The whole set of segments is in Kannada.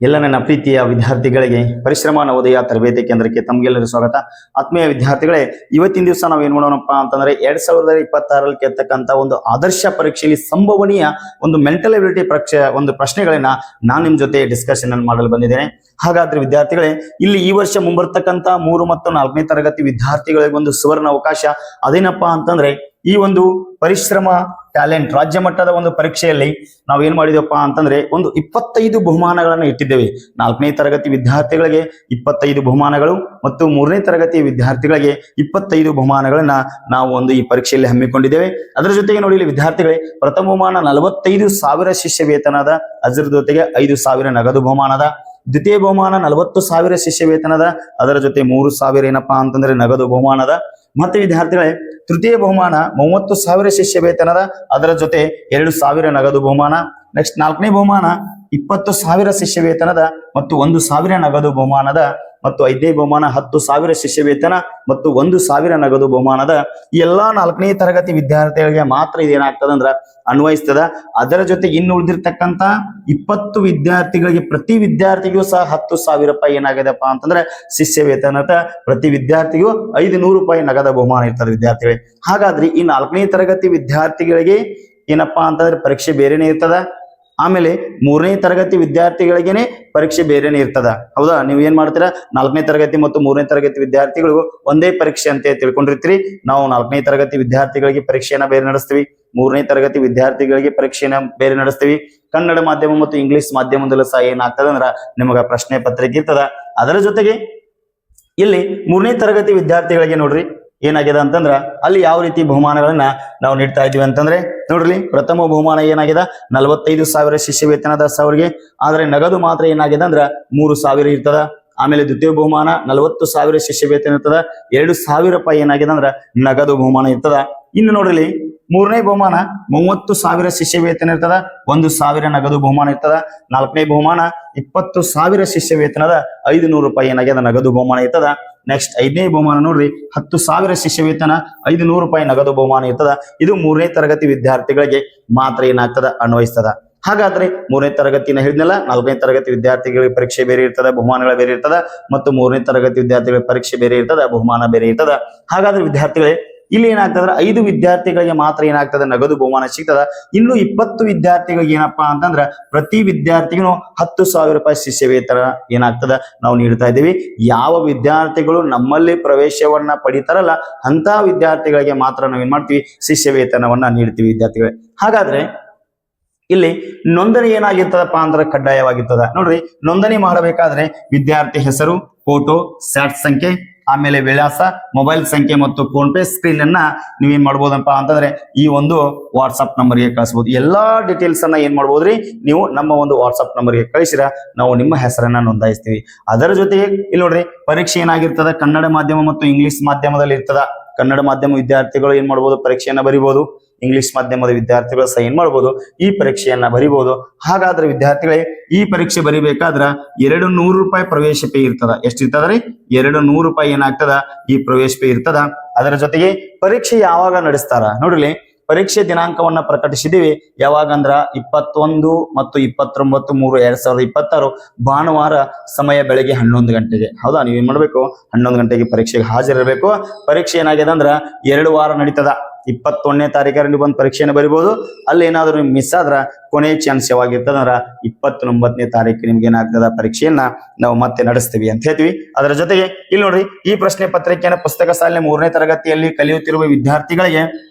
ಎಲ್ಲ ನನ್ನ ಪ್ರೀತಿಯ ವಿದ್ಯಾರ್ಥಿಗಳಿಗೆ ಪರಿಶ್ರಮ ನವೋದಯ ತರಬೇತಿ ಕೇಂದ್ರಕ್ಕೆ ತಮಗೆಲ್ಲರೂ ಸ್ವಾಗತ. ಆತ್ಮೀಯ ವಿದ್ಯಾರ್ಥಿಗಳೇ, ಇವತ್ತಿನ ದಿವಸ ನಾವು ಏನ್ ಮಾಡೋಣಪ್ಪ ಅಂತಂದ್ರೆ 2026ರಲ್ಲಿ ಕೇಳ್ತಕ್ಕಂಥ ಒಂದು ಆದರ್ಶ ಪರೀಕ್ಷೆಯಲ್ಲಿ ಸಂಭವನೀಯ ಒಂದು ಮೆಂಟಲ್ ಎಬಿಲಿಟಿ ಪರೀಕ್ಷೆ ಒಂದು ಪ್ರಶ್ನೆಗಳನ್ನ ನಾನು ನಿಮ್ ಜೊತೆ ಡಿಸ್ಕಷನ್ ಅನ್ನು ಮಾಡಲು ಬಂದಿದ್ದೇನೆ. ಹಾಗಾದ್ರೆ ವಿದ್ಯಾರ್ಥಿಗಳೇ, ಇಲ್ಲಿ ಈ ವರ್ಷ ಮುಂಬರ್ತಕ್ಕಂಥ 3 ಮತ್ತು 4ನೇ ತರಗತಿ ವಿದ್ಯಾರ್ಥಿಗಳಿಗೆ ಒಂದು ಸುವರ್ಣ ಅವಕಾಶ. ಅದೇನಪ್ಪಾ ಅಂತಂದ್ರೆ ಈ ಒಂದು ಪರಿಶ್ರಮ ಟ್ಯಾಲೆಂಟ್ ರಾಜ್ಯ ಮಟ್ಟದ ಒಂದು ಪರೀಕ್ಷೆಯಲ್ಲಿ ನಾವು ಏನ್ ಮಾಡಿದೆವಪ್ಪ ಅಂತಂದ್ರೆ ಒಂದು 25 ಬಹುಮಾನಗಳನ್ನು ಇಟ್ಟಿದ್ದೇವೆ. 4ನೇ ತರಗತಿ ವಿದ್ಯಾರ್ಥಿಗಳಿಗೆ 25 ಬಹುಮಾನಗಳು ಮತ್ತು 3ನೇ ತರಗತಿ ವಿದ್ಯಾರ್ಥಿಗಳಿಗೆ 25 ಬಹುಮಾನಗಳನ್ನ ನಾವು ಒಂದು ಈ ಪರೀಕ್ಷೆಯಲ್ಲಿ ಹಮ್ಮಿಕೊಂಡಿದ್ದೇವೆ. ಅದರ ಜೊತೆಗೆ ನೋಡಿ, ಇಲ್ಲಿ ವಿದ್ಯಾರ್ಥಿಗಳೇ, ಪ್ರಥಮ ಬಹುಮಾನ 45,000 ಶಿಷ್ಯ ವೇತನದ, ಅದರ ಜೊತೆಗೆ 5,000 ನಗದು ಬಹುಮಾನದ. ದ್ವಿತೀಯ ಬಹುಮಾನ 40,000 ಶಿಷ್ಯ ವೇತನದ, ಅದರ ಜೊತೆ 3,000 ಏನಪ್ಪಾ ಅಂತಂದ್ರೆ ನಗದು ಬಹುಮಾನದ. ಮತ್ತೆ ವಿದ್ಯಾರ್ಥಿಗಳೇ, ತೃತೀಯ ಬಹುಮಾನ 30,000 ಶಿಷ್ಯ ವೇತನದ, ಅದರ ಜೊತೆ 2,000 ನಗದು ಬಹುಮಾನ. ನೆಕ್ಸ್ಟ್ 4ನೇ ಬಹುಮಾನ 20,000 ಶಿಷ್ಯ ವೇತನದ ಮತ್ತು 1,000 ನಗದು ಬಹುಮಾನದ. ಮತ್ತು 5ನೇ ಬಹುಮಾನ 10,000 ಶಿಷ್ಯ ವೇತನ ಮತ್ತು 1,000 ನಗದು ಬಹುಮಾನದ. ಈ ಎಲ್ಲಾ 4ನೇ ತರಗತಿ ವಿದ್ಯಾರ್ಥಿಗಳಿಗೆ ಮಾತ್ರ ಇದೇನಾಗ್ತದ ಅಂದ್ರ ಅನ್ವಯಿಸ್ತದ. ಅದರ ಜೊತೆಗೆ ಇನ್ನು ಉಳಿದಿರ್ತಕ್ಕಂಥ 20 ವಿದ್ಯಾರ್ಥಿಗಳಿಗೆ ಪ್ರತಿ ವಿದ್ಯಾರ್ಥಿಗೂ ಸಹ 10,000 ರೂಪಾಯಿ ಏನಾಗಿದೆಪ್ಪ ಅಂತಂದ್ರೆ ಶಿಷ್ಯ ವೇತನ. ಪ್ರತಿ ವಿದ್ಯಾರ್ಥಿಗೂ 500 ರೂಪಾಯಿ ನಗದ ಬಹುಮಾನ ಇರ್ತದೆ ವಿದ್ಯಾರ್ಥಿಗಳಿಗೆ. ಹಾಗಾದ್ರೆ ಈ 4ನೇ ತರಗತಿ ವಿದ್ಯಾರ್ಥಿಗಳಿಗೆ ಏನಪ್ಪಾ ಅಂತಂದ್ರೆ ಪರೀಕ್ಷೆ ಬೇರೆನೆ ಇರ್ತದ. ಆಮೇಲೆ 3ನೇ ತರಗತಿ ವಿದ್ಯಾರ್ಥಿಗಳಿಗೇನೆ ಪರೀಕ್ಷೆ ಬೇರೆನೆ ಇರ್ತದ. ಹೌದಾ? ನೀವು ಏನ್ ಮಾಡ್ತೀರಾ, 4ನೇ ತರಗತಿ ಮತ್ತು 3ನೇ ತರಗತಿ ವಿದ್ಯಾರ್ಥಿಗಳಿಗೂ ಒಂದೇ ಪರೀಕ್ಷೆ ಅಂತ ತಿಳ್ಕೊಂಡಿರ್ತೀರಿ. ನಾವು 4ನೇ ತರಗತಿ ವಿದ್ಯಾರ್ಥಿಗಳಿಗೆ ಪರೀಕ್ಷೆಯನ್ನ ಬೇರೆ ನಡೆಸ್ತೀವಿ, 3ನೇ ತರಗತಿ ವಿದ್ಯಾರ್ಥಿಗಳಿಗೆ ಪರೀಕ್ಷೆಯನ್ನ ಬೇರೆ ನಡೆಸ್ತೀವಿ. ಕನ್ನಡ ಮಾಧ್ಯಮ ಮತ್ತು ಇಂಗ್ಲಿಷ್ ಮಾಧ್ಯಮದಲ್ಲೂ ಸಹ ಏನಾಗ್ತದ ಅಂದ್ರ ನಿಮಗ ಪ್ರಶ್ನೆ ಪತ್ರಿಕೆ ಇರ್ತದ. ಅದರ ಜೊತೆಗೆ ಇಲ್ಲಿ 3ನೇ ತರಗತಿ ವಿದ್ಯಾರ್ಥಿಗಳಿಗೆ ನೋಡ್ರಿ ಏನಾಗಿದೆ ಅಂತಂದ್ರ ಅಲ್ಲಿ ಯಾವ ರೀತಿ ಬಹುಮಾನಗಳನ್ನ ನಾವು ನೀಡ್ತಾ ಇದೀವಿ ಅಂತಂದ್ರೆ ನೋಡ್ರಿ, ಪ್ರಥಮ ಬಹುಮಾನ ಏನಾಗಿದೆ 45,000 ಶಿಷ್ಯ ವೇತನದ ಅವರಿಗೆ. ಆದ್ರೆ ನಗದು ಮಾತ್ರ ಏನಾಗಿದೆ ಅಂದ್ರ 3,000 ಇರ್ತದ. ಆಮೇಲೆ ದ್ವಿತೀಯ ಬಹುಮಾನ 40,000 ಶಿಷ್ಯ ವೇತನ ಇರ್ತದ. 2,000 ರೂಪಾಯಿ ಏನಾಗಿದೆ ಅಂದ್ರ ನಗದು ಬಹುಮಾನ ಇರ್ತದ. ಇನ್ನು ನೋಡ್ರಿ, 3ನೇ ಬಹುಮಾನ 30,000 ಶಿಷ್ಯ ವೇತನ ಇರ್ತದ, 1,000 ನಗದು ಬಹುಮಾನ ಇರ್ತದ. 4ನೇ ಬಹುಮಾನ 20,000 ಶಿಷ್ಯ ವೇತನದ, 500 ರೂಪಾಯಿ ಏನಾಗ್ಯದ ನಗದು ಬಹುಮಾನ ಇರ್ತದ. ನೆಕ್ಸ್ಟ್ 5ನೇ ಬಹುಮಾನ ನೋಡ್ರಿ, 10,000 ಶಿಷ್ಯ ವೇತನ, 500 ರೂಪಾಯಿ ನಗದು ಬಹುಮಾನ ಇರ್ತದ. ಇದು 3ನೇ ತರಗತಿ ವಿದ್ಯಾರ್ಥಿಗಳಿಗೆ ಮಾತ್ರ ಏನಾಗ್ತದ ಅನ್ವಯಿಸ್ತದ. ಹಾಗಾದ್ರೆ 3ನೇ ತರಗತಿನ ಹೇಳಿದ್ನಲ್ಲ, 4ನೇ ತರಗತಿ ವಿದ್ಯಾರ್ಥಿಗಳಿಗೆ ಪರೀಕ್ಷೆ ಬೇರೆ ಇರ್ತದ, ಬಹುಮಾನಗಳ ಬೇರೆ ಇರ್ತದ. ಮತ್ತು 3ನೇ ತರಗತಿ ವಿದ್ಯಾರ್ಥಿಗಳಿಗೆ ಪರೀಕ್ಷೆ ಬೇರೆ ಇರ್ತದ, ಬಹುಮಾನ ಬೇರೆ ಇರ್ತದ. ಹಾಗಾದ್ರೆ ವಿದ್ಯಾರ್ಥಿಗಳೇ, ಇಲ್ಲಿ ಏನಾಗ್ತದ, 5 ವಿದ್ಯಾರ್ಥಿಗಳಿಗೆ ಮಾತ್ರ ಏನಾಗ್ತದೆ ನಗದು ಬಹುಮಾನ ಸಿಗ್ತದ. ಇನ್ನು 20 ವಿದ್ಯಾರ್ಥಿಗಳಿಗೆ ಏನಪ್ಪಾ ಅಂತಂದ್ರ ಪ್ರತಿ ವಿದ್ಯಾರ್ಥಿಗೂ 10,000 ರೂಪಾಯಿ ಶಿಷ್ಯ ವೇತನ ಏನಾಗ್ತದ ನಾವು ನೀಡ್ತಾ ಇದ್ದೀವಿ. ಯಾವ ವಿದ್ಯಾರ್ಥಿಗಳು ನಮ್ಮಲ್ಲಿ ಪ್ರವೇಶವನ್ನ ಪಡಿತಾರಲ್ಲ ಅಂತ ವಿದ್ಯಾರ್ಥಿಗಳಿಗೆ ಮಾತ್ರ ನಾವೇನ್ ಮಾಡ್ತೀವಿ, ಶಿಷ್ಯ ವೇತನವನ್ನ ನೀಡ್ತೀವಿ ವಿದ್ಯಾರ್ಥಿಗಳೇ. ಹಾಗಾದ್ರೆ ಇಲ್ಲಿ ನೋಂದಣಿ ಏನಾಗಿರ್ತದಪ್ಪ ಅಂದ್ರೆ ಕಡ್ಡಾಯವಾಗಿರ್ತದ. ನೋಡ್ರಿ, ನೋಂದಣಿ ಮಾಡಬೇಕಾದ್ರೆ ವಿದ್ಯಾರ್ಥಿ ಹೆಸರು, ಫೋಟೋ, ಸ್ಯಾಟ್ ಸಂಖ್ಯೆ, ಆಮೇಲೆ ವಿಳಾಸ, ಮೊಬೈಲ್ ಸಂಖ್ಯೆ ಮತ್ತು ಫೋನ್ ಪೇ ಸ್ಕ್ರೀನ್ ಅನ್ನ ನೀವೇನ್ ಮಾಡ್ಬೋದಪ್ಪ ಅಂತಂದ್ರೆ ಈ ಒಂದು ವಾಟ್ಸ್ಆಪ್ ನಂಬರ್ಗೆ ಕಳಿಸಬಹುದು. ಎಲ್ಲಾ ಡೀಟೇಲ್ಸ್ ಅನ್ನ ಏನ್ ಮಾಡ್ಬೋದ್ರಿ, ನೀವು ನಮ್ಮ ಒಂದು ವಾಟ್ಸ್ಆಪ್ ನಂಬರ್ಗೆ ಕಳಿಸಿರ ನಾವು ನಿಮ್ಮ ಹೆಸರನ್ನ ನೋಂದಾಯಿಸ್ತೀವಿ. ಅದರ ಜೊತೆಗೆ ಇಲ್ಲಿ ನೋಡ್ರಿ, ಪರೀಕ್ಷೆ ಏನಾಗಿರ್ತದ ಕನ್ನಡ ಮಾಧ್ಯಮ ಮತ್ತು ಇಂಗ್ಲಿಷ್ ಮಾಧ್ಯಮದಲ್ಲಿ ಇರ್ತದ. ಕನ್ನಡ ಮಾಧ್ಯಮ ವಿದ್ಯಾರ್ಥಿಗಳು ಏನ್ ಮಾಡ್ಬೋದು, ಪರೀಕ್ಷೆಯನ್ನ ಬರಿಬಹುದು. ಇಂಗ್ಲಿಷ್ ಮಾಧ್ಯಮದ ವಿದ್ಯಾರ್ಥಿಗಳು ಸಹ ಏನ್ ಮಾಡ್ಬೋದು, ಈ ಪರೀಕ್ಷೆಯನ್ನ ಬರಿಬಹುದು. ಹಾಗಾದ್ರೆ ವಿದ್ಯಾರ್ಥಿಗಳೇ, ಈ ಪರೀಕ್ಷೆ ಬರಿಬೇಕಾದ್ರ 200 ರೂಪಾಯಿ ಪ್ರವೇಶ ಪೇ ಇರ್ತದ. ಎಷ್ಟಿರ್ತದ್ರಿ? 200 ರೂಪಾಯಿ ಏನಾಗ್ತದ ಈ ಪ್ರವೇಶ ಪೇ ಇರ್ತದ. ಅದರ ಜೊತೆಗೆ ಪರೀಕ್ಷೆ ಯಾವಾಗ ನಡೆಸ್ತಾರ ನೋಡ್ರಿ, ಪರೀಕ್ಷೆ ದಿನಾಂಕವನ್ನ ಪ್ರಕಟಿಸಿದೀವಿ. ಯಾವಾಗಂದ್ರ 21 ಮತ್ತು 29/3/2026 ಭಾನುವಾರ, ಸಮಯ ಬೆಳಗ್ಗೆ 11 ಗಂಟೆಗೆ. ಹೌದಾ? ನೀವೇನ್ ಮಾಡ್ಬೇಕು, 11 ಗಂಟೆಗೆ ಪರೀಕ್ಷೆಗೆ ಹಾಜರಿರಬೇಕು. ಪರೀಕ್ಷೆ ಏನಾಗಿದೆ ಅಂದ್ರ 2 ವಾರ ನಡೀತದ. 21ನೇ ತಾರೀಕರ ನೀವು ಬಂದು ಪರೀಕ್ಷೆಯನ್ನು ಬರಿಬಹುದು. ಅಲ್ಲಿ ಏನಾದ್ರು ಮಿಸ್ ಆದ್ರ ಕೊನೆ ಚಾನ್ಸ್ ಯಾವಾಗಿರ್ತದಂದ್ರ 29ನೇ ತಾರೀಕು ನಿಮ್ಗೆ ಏನಾಗ್ತದ ಪರೀಕ್ಷೆಯನ್ನ ನಾವು ಮತ್ತೆ ನಡೆಸ್ತೀವಿ ಅಂತ ಹೇಳ್ತೀವಿ. ಅದರ ಜೊತೆಗೆ ಇಲ್ಲಿ ನೋಡ್ರಿ, ಈ ಪ್ರಶ್ನೆ ಪತ್ರಿಕೆಯನ್ನು ಪುಸ್ತಕ ಸಾಲಿನ 3ನೇ ತರಗತಿಯಲ್ಲಿ ಕಲಿಯುತ್ತಿರುವ ವಿದ್ಯಾರ್ಥಿಗಳಿಗೆ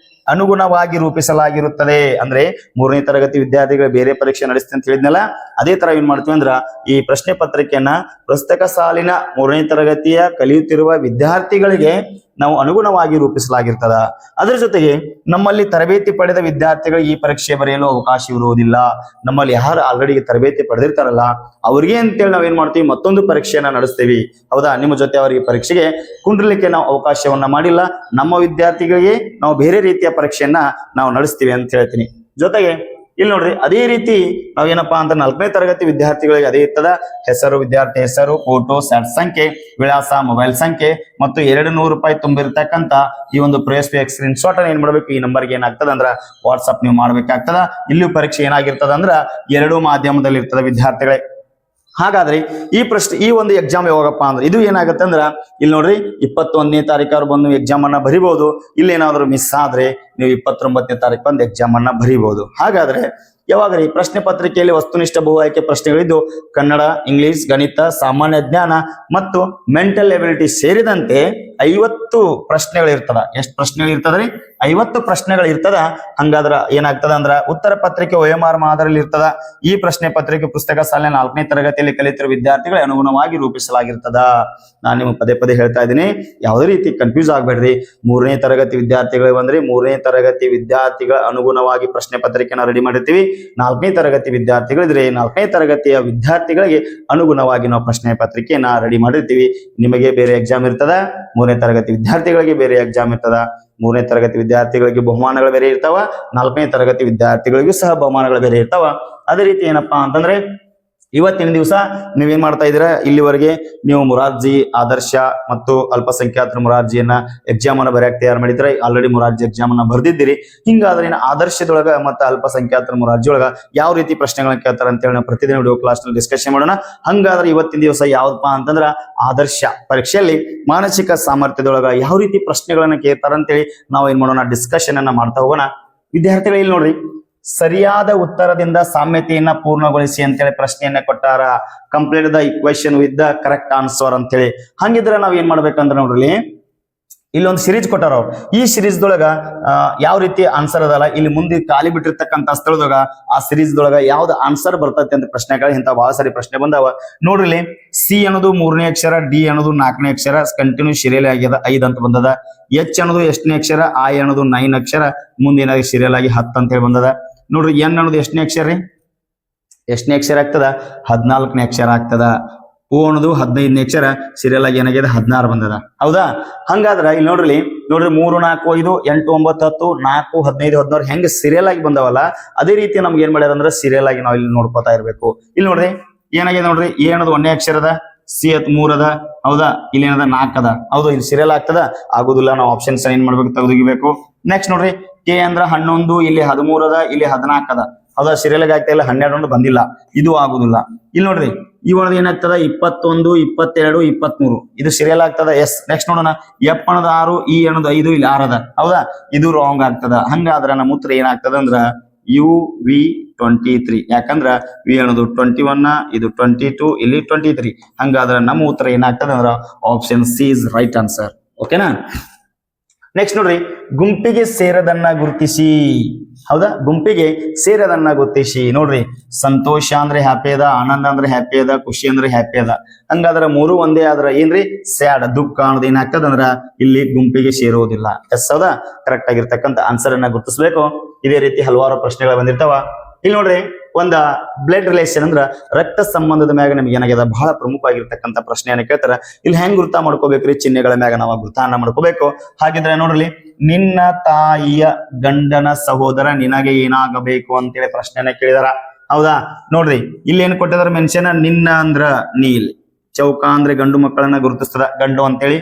ಅನುಗುಣವಾಗಿ ರೂಪಿಸಲಾಗಿರುತ್ತದೆ. ಅಂದ್ರೆ 3ನೇ ತರಗತಿ ವಿದ್ಯಾರ್ಥಿಗಳು ಬೇರೆ ಪರೀಕ್ಷೆ ನಡೆಸ್ತೀವಿ ಅಂತ ಹೇಳಿದ್ನಲ್ಲ, ಅದೇ ತರ ಏನ್ ಮಾಡ್ತೀವಿ ಅಂದ್ರ ಈ ಪ್ರಶ್ನೆ ಪತ್ರಿಕೆಯನ್ನ ಪುಸ್ತಕ ಸಾಲಿನ 3ನೇ ತರಗತಿಯ ಕಲಿಯುತ್ತಿರುವ ವಿದ್ಯಾರ್ಥಿಗಳಿಗೆ ನಾವು ಅನುಗುಣವಾಗಿ ರೂಪಿಸಲಾಗಿರ್ತದ. ಅದರ ಜೊತೆಗೆ ನಮ್ಮಲ್ಲಿ ತರಬೇತಿ ಪಡೆದ ವಿದ್ಯಾರ್ಥಿಗಳಿಗೆ ಈ ಪರೀಕ್ಷೆ ಬರೆಯಲು ಅವಕಾಶ ಇರುವುದಿಲ್ಲ. ನಮ್ಮಲ್ಲಿ ಯಾರು ಆಲ್ರೆಡಿ ತರಬೇತಿ ಪಡೆದಿರ್ತಾರಲ್ಲ ಅವ್ರಿಗೆ ಅಂತೇಳಿ ನಾವೇನ್ ಮಾಡ್ತೀವಿ, ಮತ್ತೊಂದು ಪರೀಕ್ಷೆಯನ್ನ ನಡೆಸ್ತೀವಿ. ಹೌದಾ? ನಿಮ್ಮ ಜೊತೆ ಅವರಿಗೆ ಪರೀಕ್ಷೆಗೆ ಕುಂಡ್ರಲಿಕ್ಕೆ ನಾವು ಅವಕಾಶವನ್ನ ಮಾಡಿಲ್ಲ. ನಮ್ಮ ವಿದ್ಯಾರ್ಥಿಗಳಿಗೆ ನಾವು ಬೇರೆ ರೀತಿಯ ಪರೀಕ್ಷೆಯನ್ನ ನಾವು ನಡೆಸ್ತೀವಿ ಅಂತ ಹೇಳ್ತೀನಿ. ಜೊತೆಗೆ ಇಲ್ಲಿ ನೋಡ್ರಿ, ಅದೇ ರೀತಿ ನಾವೇನಪ್ಪಾ ಅಂತ 4ನೇ ತರಗತಿ ವಿದ್ಯಾರ್ಥಿಗಳಿಗೆ ಅದೇ ಇರ್ತದ. ಹೆಸರು, ವಿದ್ಯಾರ್ಥಿ ಹೆಸರು, ಫೋಟೋ, ಸ್ಯಾಟ್ ಸಂಖ್ಯೆ, ವಿಳಾಸ, ಮೊಬೈಲ್ ಸಂಖ್ಯೆ ಮತ್ತು 200 ರೂಪಾಯಿ ತುಂಬಿರ್ತಕ್ಕಂಥ ಈ ಒಂದು ಪ್ರವೇಶ ಪೇ ಸ್ಕ್ರೀನ್ ಶಾಟ್ ಅನ್ನ ಏನ್ ಮಾಡ್ಬೇಕು, ಈ ನಂಬರ್ಗೆ ಏನಾಗ್ತದ ಅಂದ್ರ ವಾಟ್ಸ್ಆಪ್ ನೀವು ಮಾಡ್ಬೇಕಾಗ್ತದ. ಇಲ್ಲೂ ಪರೀಕ್ಷೆ ಏನಾಗಿರ್ತದ ಅಂದ್ರ 2 ಮಾಧ್ಯಮದಲ್ಲಿ ಇರ್ತದ ವಿದ್ಯಾರ್ಥಿಗಳೇ. ಹಾಗಾದ್ರೆ ಈ ಒಂದು ಎಕ್ಸಾಮ್ ಯಾವಾಗಪ್ಪ ಅಂದ್ರೆ ಇದು ಏನಾಗುತ್ತೆ ಅಂದ್ರ ಇಲ್ಲಿ ನೋಡ್ರಿ 21ನೇ ತಾರೀಕು ಬಂದು ಎಕ್ಸಾಮ್ ಅನ್ನ ಬರಿಬಹುದು. ಇಲ್ಲಿ ಏನಾದ್ರು ಮಿಸ್ ಆದ್ರೆ ನೀವು 29ನೇ ತಾರೀಕು ಬಂದು ಎಕ್ಸಾಮ್ ಅನ್ನ ಬರಿಬಹುದು. ಹಾಗಾದ್ರೆ ಯಾವಾಗ್ರಿ ಪ್ರಶ್ನೆ ಪತ್ರಿಕೆಯಲ್ಲಿ ವಸ್ತುನಿಷ್ಠ ಬಹು ಆಯ್ಕೆ ಪ್ರಶ್ನೆಗಳಿದ್ದು ಕನ್ನಡ, ಇಂಗ್ಲಿಷ್, ಗಣಿತ, ಸಾಮಾನ್ಯ ಜ್ಞಾನ ಮತ್ತು ಮೆಂಟಲ್ ಎಬಿಲಿಟಿ ಸೇರಿದಂತೆ 50 ಪ್ರಶ್ನೆಗಳಿರ್ತದ. ಎಷ್ಟು ಪ್ರಶ್ನೆಗಳಿರ್ತದ್ರಿ? 50 ಪ್ರಶ್ನೆಗಳಿರ್ತದ. ಹಂಗಾದ್ರ ಏನಾಗ್ತದ ಅಂದ್ರ ಉತ್ತರ ಪತ್ರಿಕೆ OMR ಮಾದರಿಯಲ್ಲಿ ಇರ್ತದ. ಈ ಪ್ರಶ್ನೆ ಪತ್ರಿಕೆ ಪುಸ್ತಕ ಸಾಲಿನ 4ನೇ ತರಗತಿಯಲ್ಲಿ ಕಲಿತಿರುವ ವಿದ್ಯಾರ್ಥಿಗಳ ಅನುಗುಣವಾಗಿ ರೂಪಿಸಲಾಗಿರ್ತದ. ನಾನು ನಿಮ್ಗೆ ಪದೇ ಪದೇ ಹೇಳ್ತಾ ಇದ್ದೀನಿ, ಯಾವುದೇ ರೀತಿ ಕನ್ಫ್ಯೂಸ್ ಆಗ್ಬೇಡ್ರಿ. 3ನೇ ತರಗತಿ ವಿದ್ಯಾರ್ಥಿಗಳು ಬಂದ್ರೆ 3ನೇ ತರಗತಿ ವಿದ್ಯಾರ್ಥಿಗಳ ಅನುಗುಣವಾಗಿ ಪ್ರಶ್ನೆ ಪತ್ರಿಕೆನ ರೆಡಿ ಮಾಡಿರ್ತೀವಿ. 4ನೇ ತರಗತಿ ವಿದ್ಯಾರ್ಥಿಗಳಿದ್ರೆ 4ನೇ ತರಗತಿಯ ವಿದ್ಯಾರ್ಥಿಗಳಿಗೆ ಅನುಗುಣವಾಗಿ ನಾವು ಪ್ರಶ್ನೆ ಪತ್ರಿಕೆಯನ್ನ ರೆಡಿ ಮಾಡಿರ್ತೀವಿ. ನಿಮಗೆ ಬೇರೆ ಎಕ್ಸಾಮ್ ಇರ್ತದ, 3ನೇ ತರಗತಿ ವಿದ್ಯಾರ್ಥಿಗಳಿಗೆ ಬೇರೆ ಎಕ್ಸಾಮ್ ಇರ್ತದ. 3ನೇ ತರಗತಿ ವಿದ್ಯಾರ್ಥಿಗಳಿಗೆ ಬಹುಮಾನಗಳು ಬೇರೆ ಇರ್ತಾವ, 4ನೇ ತರಗತಿ ವಿದ್ಯಾರ್ಥಿಗಳಿಗೂ ಸಹ ಬಹುಮಾನಗಳು ಬೇರೆ ಇರ್ತಾವ. ಅದೇ ರೀತಿ ಏನಪ್ಪಾ ಅಂತಂದ್ರೆ ಇವತ್ತಿನ ದಿವಸ ನೀವೇನ್ ಮಾಡ್ತಾ ಇದ್ದೀರಾ, ಇಲ್ಲಿವರೆಗೆ ನೀವು ಮುರಾರ್ಜಿ, ಆದರ್ಶ ಮತ್ತು ಅಲ್ಪಸಂಖ್ಯಾತರ ಮುರಾರ್ಜಿಯನ್ನ ಎಕ್ಸಾಮ್ ಅನ್ನ ಬರೆಯಕ್ಕೆ ತಯಾರು ಮಾಡಿದ್ರೆ ಆಲ್ರೆಡಿ ಮುರಾರ್ಜಿ ಎಕ್ಸಾಮ್ ಅನ್ನ ಬರ್ದಿದ್ದೀರಿ. ಹಿಂಗಾದ್ರೆ ಆದರ್ಶದೊಳಗ ಮತ್ತು ಅಲ್ಪಸಂಖ್ಯಾತರ ಮುರಾರ್ಜಿ ಒಳಗ ಯಾವ ರೀತಿ ಪ್ರಶ್ನೆಗಳನ್ನ ಕೇಳ್ತಾರೆ ಅಂತ ಹೇಳಿ ನಾವು ಪ್ರತಿದಿನ ವಿಡಿಯೋ ಕ್ಲಾಸ್ ನಲ್ಲಿ ಡಿಸ್ಕಷನ್ ಮಾಡೋಣ. ಹಂಗಾದ್ರೆ ಇವತ್ತಿನ ದಿವಸ ಯಾವ್ದಪ್ಪ ಅಂತಂದ್ರ ಆದರ್ಶ ಪರೀಕ್ಷೆಯಲ್ಲಿ ಮಾನಸಿಕ ಸಾಮರ್ಥ್ಯದೊಳಗ ಯಾವ ರೀತಿ ಪ್ರಶ್ನೆಗಳನ್ನ ಕೇಳ್ತಾರ ಅಂತೇಳಿ ನಾವು ಏನ್ ಮಾಡೋಣ, ಡಿಸ್ಕಷನ್ ಅನ್ನ ಮಾಡ್ತಾ ಹೋಗೋಣ. ವಿದ್ಯಾರ್ಥಿಗಳು ಇಲ್ಲಿ ನೋಡ್ರಿ, ಸರಿಯಾದ ಉತ್ತರದಿಂದ ಸಾಮ್ಯತೆಯನ್ನ ಪೂರ್ಣಗೊಳಿಸಿ ಅಂತೇಳಿ ಪ್ರಶ್ನೆಯನ್ನ ಕೊಟ್ಟಾರ. Complete the equation with the correct answer ಅಂತೇಳಿ. ಹಂಗಿದ್ರೆ ನಾವ್ ಏನ್ ಮಾಡ್ಬೇಕಂದ್ರೆ ನೋಡ್ರಿ, ಇಲ್ಲೊಂದು ಸಿರೀಸ್ ಕೊಟ್ಟಾರ ಅವ್ರು. ಈ ಸಿರೀಸ್ ದೊಳಗ ಯಾವ ರೀತಿ ಆನ್ಸರ್ ಅದಲ್ಲ, ಇಲ್ಲಿ ಮುಂದೆ ಖಾಲಿ ಬಿಟ್ಟಿರ್ತಕ್ಕಂಥ ಸ್ಥಳದೊಳಗ ಆ ಸಿರೀಸ್ ದೊಳಗ ಯಾವ್ದು ಆನ್ಸರ್ ಬರ್ತೈತೆ ಅಂತ ಪ್ರಶ್ನೆಗಳು ಇಂಥ ಬಹಳ ಸಾರಿ ಪ್ರಶ್ನೆ ಬಂದಾವ ನೋಡ್ರಿ. ಸಿ ಅನ್ನೋದು 3ನೇ ಅಕ್ಷರ, ಡಿ ಅನ್ನೋದು 4ನೇ ಅಕ್ಷರ, ಕಂಟಿನ್ಯೂ ಸೀರಿಯಲ್ ಆಗ್ಯದ 5 ಅಂತ ಬಂದದ. ಎಚ್ ಅನ್ನೋದು ಎಷ್ಟನೇ ಅಕ್ಷರ, ಐ ಅನ್ನೋದು 9 ಅಕ್ಷರ, ಮುಂದೆ ಏನಾಗಿ ಸೀರಿಯಲ್ ಆಗಿ 10 ಅಂತ ಹೇಳಿ ಬಂದದ. ನೋಡ್ರಿ ಎನ್ ಅನ್ನೋದು ಎಷ್ಟನೇ ಅಕ್ಷರ ರೀ? ಎಷ್ಟನೇ ಅಕ್ಷರ ಆಗ್ತದ? 14ನೇ ಅಕ್ಷರ ಆಗ್ತದ. ಓ ಅನ್ನೋದು 15ನೇ ಅಕ್ಷರ, ಸೀರಿಯಲ್ ಆಗಿ ಏನಾಗಿದೆ 16 ಬಂದದ. ಹೌದಾ? ಹಂಗಾದ್ರ ಇಲ್ಲಿ ನೋಡ್ರಿ 3, 4, 5, 8, 9, 10, 4, 15, 16 ಹೆಂಗ ಸೀರಿಯಲ್ ಆಗಿ ಬಂದವಲ್ಲ, ಅದೇ ರೀತಿ ನಮ್ಗೆ ಏನ್ ಮಾಡ್ಯಾರ ಅಂದ್ರೆ ಸೀರಿಯಲ್ ಆಗಿ ನಾವು ಇಲ್ಲಿ ನೋಡ್ಕೋತಾ ಇರ್ಬೇಕು. ಇಲ್ಲಿ ನೋಡ್ರಿ ಏನಾಗಿದೆ ನೋಡ್ರಿ, ಎ ಅನ್ನೋದು 1ನೇ ಅಕ್ಷರ ಅದ, ಸಿ 3 ಅದ. ಹೌದಾ? ಇಲ್ಲಿ ಏನದ 4 ಅದ. ಹೌದು, ಇಲ್ಲಿ ಸೀರಿಯಲ್ ಆಗ್ತದ? ಆಗುದಿಲ್ಲ. ನಾವು ಆಪ್ಷನ್ಸ್ ಏನ್ ಮಾಡ್ಬೇಕು, ತೆಗೆದುಗಿಬೇಕು. ನೆಕ್ಸ್ಟ್ ನೋಡ್ರಿ, ಕೆ ಅಂದ್ರ 11, ಇಲ್ಲಿ 13 ಅದ, ಇಲ್ಲಿ 14 ಅದ. ಹೌದಾ? ಸೀರಿಯಲ್ ಆಗ್ತಾ ಇಲ್ಲ, 12 ಬಂದಿಲ್ಲ, ಇದು ಆಗುದಿಲ್ಲ. ಇಲ್ಲಿ ನೋಡ್ರಿ ಈ ಒಳಗೆ ಏನಾಗ್ತದ 21, 22, 23 ಇದು ಸೀರಿಯಲ್ ಆಗ್ತದ. ಎಸ್. ನೆಕ್ಸ್ಟ್ ನೋಡೋಣ, ಎಫ್ ಅನ್ನೋದು 6, ಇ ಅನ್ನೋದು 5, ಇಲ್ಲಿ 6 ಅದ. ಹೌದಾ? ಇದು ರಾಂಗ್ ಆಗ್ತದ. ಹಂಗಾದ್ರ ನಮ್ಮ ಉತ್ತರ ಏನಾಗ್ತದ ಅಂದ್ರ UV23. ಯಾಕಂದ್ರ ವಿ ಅನ್ನೋದು 21, ಇದು 22, ಇಲ್ಲಿ 23. ಹಂಗಾದ್ರ ನಮ್ಮ ಉತ್ತರ ಏನಾಗ್ತದ ಅಂದ್ರ option C is right answer. ಓಕೆನಾ? ನೆಕ್ಸ್ಟ್ ನೋಡ್ರಿ, ಗುಂಪಿಗೆ ಸೇರದನ್ನ ಗುರುತಿಸಿ. ಹೌದಾ? ಗುಂಪಿಗೆ ಸೇರದನ್ನ ಗುರುತಿಸಿ. ನೋಡ್ರಿ, ಸಂತೋಷ ಅಂದ್ರೆ ಹ್ಯಾಪಿ ಅದ, ಆನಂದ ಅಂದ್ರೆ ಹ್ಯಾಪಿ ಅದ, ಖುಷಿ ಅಂದ್ರೆ ಹ್ಯಾಪಿ ಅದ. ಹಂಗಾದ್ರ 3 ಒಂದೇ ಆದ್ರ ಏನ್ರಿ, ಸ್ಯಾಡ್, ದುಃಖ ಅನ್ನೋದು ಏನಾಗ್ತದಂದ್ರ ಇಲ್ಲಿ ಗುಂಪಿಗೆ ಸೇರುವುದಿಲ್ಲ. ಎಸ್. ಹೌದಾ? ಕರೆಕ್ಟ್ ಆಗಿರ್ತಕ್ಕಂಥ ಆನ್ಸರ್ ಅನ್ನ ಗುರುತಿಸ್ಬೇಕು. ಇದೇ ರೀತಿ ಹಲವಾರು ಪ್ರಶ್ನೆಗಳು ಬಂದಿರ್ತಾವ. ಇಲ್ಲಿ ನೋಡ್ರಿ, ಒಂದ ಬ್ಲಡ್ ರಿಲೇಷನ್ ಅಂದ್ರ ರಕ್ತ ಸಂಬಂಧದ ಮ್ಯಾಗ ನಮ್ಗೆ ಏನಾಗ್ಯದ ಬಹಳ ಪ್ರಮುಖವಾಗಿರ್ತಕ್ಕಂಥ ಪ್ರಶ್ನೆಯನ್ನ ಕೇಳ್ತಾರ. ಇಲ್ಲಿ ಹೆಂಗ್ ಗುರ್ತಾ ಮಾಡ್ಕೋಬೇಕ್ರಿ? ಚಿಹ್ನೆಗಳ ಮ್ಯಾಗ ನಾವು ಗುರ್ತಾನ ಮಾಡ್ಕೋಬೇಕು. ಹಾಗಿದ್ರೆ ನೋಡ್ರಿ, ನಿನ್ನ ತಾಯಿಯ ಗಂಡನ ಸಹೋದರ ನಿನಗೆ ಏನಾಗಬೇಕು ಅಂತೇಳಿ ಪ್ರಶ್ನೆಯನ್ನ ಕೇಳಿದಾರ. ಹೌದಾ? ನೋಡ್ರಿ ಇಲ್ಲಿ ಏನ್ ಕೊಟ್ಟಿದಾರ ಮೆನ್ಷನ್, ನಿನ್ನ ಅಂದ್ರ ನೀಲ್, ಚೌಕ ಅಂದ್ರೆ ಗಂಡು ಮಕ್ಕಳನ್ನ ಗುರುತಿಸ್ತದ, ಗಂಡು ಅಂತೇಳಿ.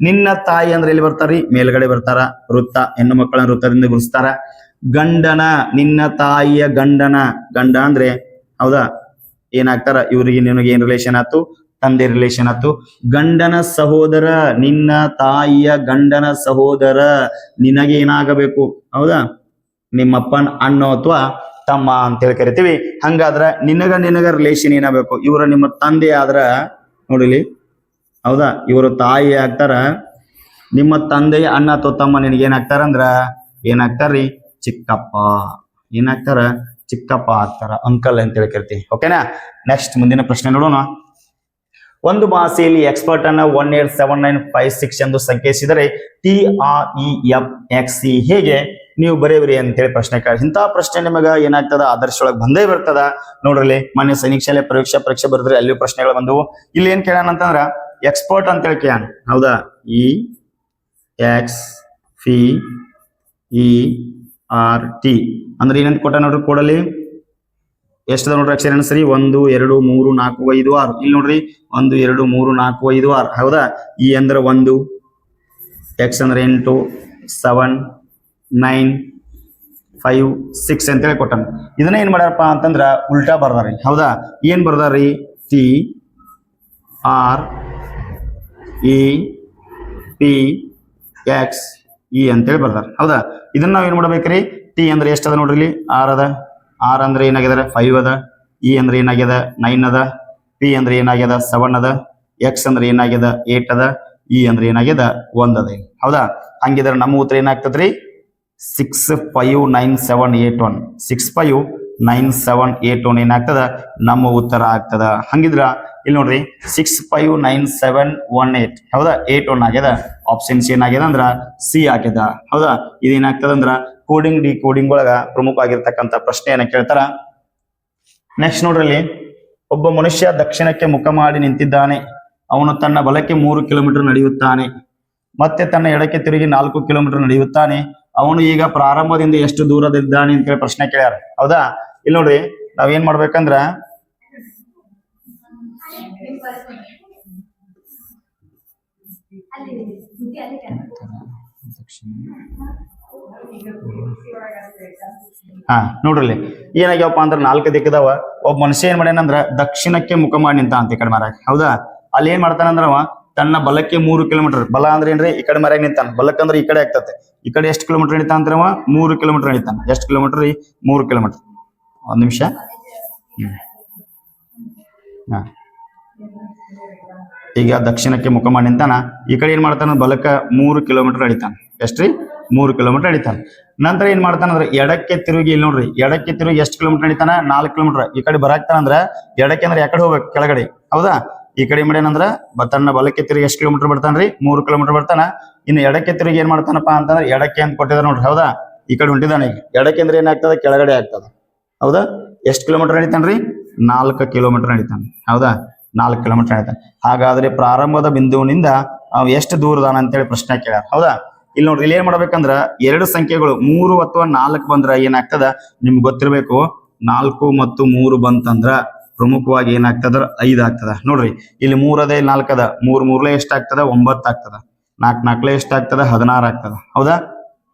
ನಿನ್ನ ತಾಯಿ ಅಂದ್ರೆ ಎಲ್ಲಿ ಬರ್ತಾರಿ? ಮೇಲ್ಗಡೆ ಬರ್ತಾರ. ವೃತ್ತ, ಹೆಣ್ಣು ಮಕ್ಕಳನ್ನ ವೃತ್ತದಿಂದ ಗುರುತಿಸ್ತಾರ. ಗಂಡನ, ನಿನ್ನ ತಾಯಿಯ ಗಂಡನ, ಗಂಡ ಅಂದ್ರೆ ಹೌದಾ ಏನಾಗ್ತಾರ, ಇವ್ರಿಗೆ ನಿನಗೆ ಏನ್ ರಿಲೇಷನ್ ಆಯ್ತು? ತಂದೆ ರಿಲೇಷನ್ ಆಯ್ತು. ಗಂಡನ ಸಹೋದರ, ನಿನ್ನ ತಾಯಿಯ ಗಂಡನ ಸಹೋದರ ನಿನಗೆ ಏನಾಗಬೇಕು? ಹೌದಾ? ನಿಮ್ಮಪ್ಪನ ಅಣ್ಣ ಅಥವಾ ತಮ್ಮ ಅಂತೇಳಿ ಕರಿತೀವಿ. ಹಂಗಾದ್ರ ನಿನಗ ರಿಲೇಷನ್ ಏನಾಗಬೇಕು? ಇವ್ರ ನಿಮ್ಮ ತಂದೆ ಆದ್ರ ನೋಡಿಲಿ, ಹೌದಾ, ಇವರು ತಾಯಿ ಆಗ್ತಾರ. ನಿಮ್ಮ ತಂದೆಯ ಅಣ್ಣ ಅಥವಾ ತಮ್ಮ ನಿನಗೆ ಏನಾಗ್ತಾರ ಅಂದ್ರ ಏನಾಗ್ತಾರ್ರಿ? ಚಿಕ್ಕಪ್ಪ. ಏನಾಗ್ತಾರ? ಚಿಕ್ಕಪ್ಪ ಆಗ್ತಾರ, ಅಂಕಲ್ ಅಂತ ಹೇಳಿ ಕರಿತೀವಿ. ಓಕೆನಾ? ನೆಕ್ಸ್ಟ್ ಮುಂದಿನ ಪ್ರಶ್ನೆ ನೋಡೋಣ. ಒಂದು ಭಾಷೆಯಲ್ಲಿ ಎಕ್ಸ್ಪರ್ಟ್ ಅನ್ನ 187956 ಎಂದು ಸಂಕೇತಿಸಿದರೆ TREFXE ಹೇಗೆ ನೀವು ಬರೆಯಬರಿ ಅಂತೇಳಿ ಪ್ರಶ್ನೆ ಕೇಳಿ. ಇಂತಹ ಪ್ರಶ್ನೆ ನಿಮಗ ಏನಾಗ್ತದ ಆದರ್ಶ ಒಳಗೆ ಬಂದೇ ಬರ್ತದ. ನೋಡ್ರಿ, ಮೊನ್ನೆ ಸೈನಿಕ ಶಾಲೆ ಪರೀಕ್ಷೆ ಬರೆದ್ರೆ ಅಲ್ಲಿಯೂ ಪ್ರಶ್ನೆಗಳು ಬಂದವು. ಇಲ್ಲಿ ಏನ್ ಕೇಳೋಣ ಅಂತಂದ್ರ ಎಕ್ಸ್ಪರ್ಟ್ ಅಂತೇಳಿ ಕೇಳೋಣ. ಹೌದಾ? EXPERT ಅಂದ್ರೆ ಏನಂತ ಕೊಟ್ಟ ನೋಡ್ರಿ, ಕೊಡಲಿ ಎಷ್ಟದ ನೋಡ್ರಿ ಅಕ್ಷರ ಸರಿ? 1 2 3 4 5 6. ಇಲ್ಲಿ ನೋಡ್ರಿ 1 2 3 4 5 6. ಹೌದಾ? ಇ ಅಂದ್ರೆ 1, ಎಕ್ಸ್ ಅಂದ್ರೆ 8, 7, 9, 5, 6 ಅಂತೇಳಿ ಕೊಟ್ಟಾನ. ಇದನ್ನ ಏನ್ ಮಾಡ್ಯಾರಪ್ಪ ಅಂತಂದ್ರ ಉಲ್ಟಾ ಬರ್ದಾರಿ. ಹೌದಾ? ಏನ್ ಬರ್ದಾರಿ? T R E P X E ಅಂತೇಳಿ ಬರ್ತಾರೆ. ಹೌದಾ, ಇದನ್ನ ನಾವ್ ಏನ್ ಮಾಡ್ಬೇಕ್ರಿ? ಟಿ ಅಂದ್ರೆ ಎಷ್ಟದ ನೋಡ್ರಿ, ಇಲ್ಲಿ ಆರ್ ಅದ. ಆರ್ ಅಂದ್ರೆ ಏನಾಗ್ಯದ 5 ಅದ. ಇ ಅಂದ್ರೆ ಏನಾಗ್ಯದ 9 ಅದ. ಪಿ ಅಂದ್ರೆ ಏನಾಗ್ಯದ 7 ಅದ. ಎಕ್ಸ್ ಅಂದ್ರೆ ಏನಾಗ್ಯದ 8 ಅದ. ಇ ಅಂದ್ರೆ ಏನಾಗ್ಯದ 1 ಅದ. ಹೌದಾ, ಹಂಗಿದ್ರೆ ನಮ್ಮ ಉತ್ತರ ಏನಾಗ್ತದ್ರಿ? 65978 65978 ಏನಾಗ್ತದ? ನಮ್ಮ ಉತ್ತರ ಆಗ್ತದ. ಹಂಗಿದ್ರ ಇಲ್ಲಿ ನೋಡ್ರಿ 65978. ಹೌದಾ, 81 ಆಗ್ಯದ. ಆಪ್ಷನ್ ಸಿ ಏನಾಗ್ಯದ ಅಂದ್ರ ಸಿ ಆಗ್ಯದ. ಹೌದಾ, ಇದೇನಾಗ್ತದ ಅಂದ್ರ ಕೋಡಿಂಗ್ ಡಿ ಕೋಡಿಂಗ್ ಒಳಗ ಪ್ರಮುಖವಾಗಿರ್ತಕ್ಕಂಥ ಪ್ರಶ್ನೆಯನ್ನ ಕೇಳ್ತಾರ. ನೆಕ್ಸ್ಟ್ ನೋಡ್ರಿ, ಒಬ್ಬ ಮನುಷ್ಯ ದಕ್ಷಿಣಕ್ಕೆ ಮುಖ ಮಾಡಿ ನಿಂತಿದ್ದಾನೆ. ಅವನು ತನ್ನ ಬಲಕ್ಕೆ 3 ಕಿಲೋಮೀಟರ್ ನಡೆಯುತ್ತಾನೆ, ಮತ್ತೆ ತನ್ನ ಎಡಕ್ಕೆ ತಿರುಗಿ 4 ಕಿಲೋಮೀಟರ್ ನಡೆಯುತ್ತಾನೆ. ಅವನು ಈಗ ಪ್ರಾರಂಭದಿಂದ ಎಷ್ಟು ದೂರದಿದ್ದಾನೆ ಅಂತ ಹೇಳಿ ಪ್ರಶ್ನೆ ಕೇಳ್ಯಾರ. ಹೌದಾ, ಇಲ್ಲಿ ನೋಡ್ರಿ ನಾವೇನ್ ಮಾಡ್ಬೇಕಂದ್ರ ನೋಡ್ರಿ ಏನಾಗ್ಯಾವಪ್ಪ ಅಂದ್ರ 4 ದಿಕ್ಕದವ. ಒಬ್ಬ ಮನುಷ್ಯ ಏನ್ ಮಾಡ್ಯಾನಂದ್ರ ದಕ್ಷಿಣಕ್ಕೆ ಮುಖ ಮಾಡಿ ನಿಂತ ಅಂತ ಈ ಕಡೆ ಮರಾಗ. ಹೌದಾ, ಅಲ್ಲಿ ಏನ್ ಮಾಡ್ತಾನಂದ್ರ ಅವ ತನ್ನ ಬಲಕ್ಕೆ 3 ಕಿಲೋಮೀಟರ್. ಬಲ ಅಂದ್ರೆ ಏನ್ರಿ? ಈ ಕಡೆ ಮರಾಗ ನಿಂತಾನ. ಬಲಕ್ ಅಂದ್ರೆ ಈ ಕಡೆ ಆಗ್ತದೆ. ಈ ಕಡೆ ಎಷ್ಟು ಕಿಲೋಮೀಟರ್ ನಡೀತಾನ ಅಂದ್ರೆ ಅವ 3 ಕಿಲೋಮೀಟರ್ ನಡೀತಾನ. ಎಷ್ಟು ಕಿಲೋಮೀಟರ್ ರೀ? 3 ಕಿಲೋಮೀಟರ್. ಒಂದ್ ನಿಮಿಷ. ಈಗ ದಕ್ಷಿಣಕ್ಕೆ ಮುಖ ಮಾಡಿ ನಿಂತಾನ. ಈ ಕಡೆ ಏನ್ ಮಾಡ್ತಾನ? ಬಲಕ್ಕ 3 ಕಿಲೋಮೀಟರ್ ನಡೀತಾನ. ಎಷ್ಟ್ರಿ? 3 ಕಿಲೋಮೀಟರ್ ನಡೀತಾನ. ನಂತರ ಏನ್ ಮಾಡ್ತಾನಂದ್ರೆ ಎಡಕ್ಕೆ ತಿರುಗಿ, ಇಲ್ಲಿ ನೋಡ್ರಿ ಎಡಕ್ಕೆ ತಿರುಗಿ ಎಷ್ಟು ಕಿಲೋಮೀಟರ್ ನಡೀತಾನ? 4 ಕಿಲೋಮೀಟರ್. ಈ ಕಡೆ ಬರಾಕ್ತಾನಂದ್ರ ಎಡಕ್ಕೆ ಅಂದ್ರೆ ಯಾಕಡೆ ಹೋಗ್ಬೇಕು? ಕೆಳಗಡೆ. ಹೌದಾ, ಈ ಕಡೆ ಮಾಡ್ಯಾನಂದ್ರ ತನ್ನ ಬಲಕ್ಕೆ ತಿರುಗಿ ಎಷ್ಟು ಕಿಲೋಮೀಟರ್ ಬರ್ತಾನ್ರಿ? 3 ಕಿಲೋಮೀಟರ್ ಬರ್ತಾನ. ಇನ್ನು ಎಡಕ್ಕೆ ತಿರುಗಿ ಏನ್ ಮಾಡ್ತಾನಪ್ಪ ಅಂತಂದ್ರೆ ಎಡಕ್ಕೆ ಅಂತ ಕೊಟ್ಟಿದಾರೆ ನೋಡ್ರಿ. ಹೌದಾ, ಈ ಕಡೆ ಹೊಂಟಿದಾನ. ಈಗ ಎಡಕ್ಕೆ ಅಂದ್ರೆ ಏನಾಗ್ತದೆ? ಕೆಳಗಡೆ ಆಗ್ತದ. ಹೌದಾ, ಎಷ್ಟು ಕಿಲೋಮೀಟರ್ ನಡೀತಾನ್ರಿ? 4 ಕಿಲೋಮೀಟರ್ ನಡೀತಾನ. ಹೌದಾ, 4 ಕಿಲೋಮೀಟರ್ ನಡೀತಾನ. ಹಾಗಾದ್ರೆ ಪ್ರಾರಂಭದ ಬಿಂದುವಿನಿಂದ ಎಷ್ಟು ದೂರದಾನ ಅಂತೇಳಿ ಪ್ರಶ್ನೆ ಕೇಳ್ಯಾರ. ಹೌದಾ, ಇಲ್ಲಿ ನೋಡ್ರಿ ಇಲ್ಲಿ ಏನ್ ಮಾಡ್ಬೇಕಂದ್ರ 2 ಸಂಖ್ಯೆಗಳು 3 ಅಥವಾ 4 ಬಂದ್ರ ಏನಾಗ್ತದ? ನಿಮ್ಗೆ ಗೊತ್ತಿರ್ಬೇಕು. 4 ಮತ್ತು 3 ಬಂತಂದ್ರ ಪ್ರಮುಖವಾಗಿ ಏನಾಗ್ತದ? 5 ಆಗ್ತದ. ನೋಡ್ರಿ ಇಲ್ಲಿ 3 ಅದೇ 4 ಅದ. 3 3 ಎಷ್ಟಾಗ್ತದ? 9 ಆಗ್ತದ. 4 4 ಎಷ್ಟಾಗ್ತದ? 16 ಆಗ್ತದ. ಹೌದಾ,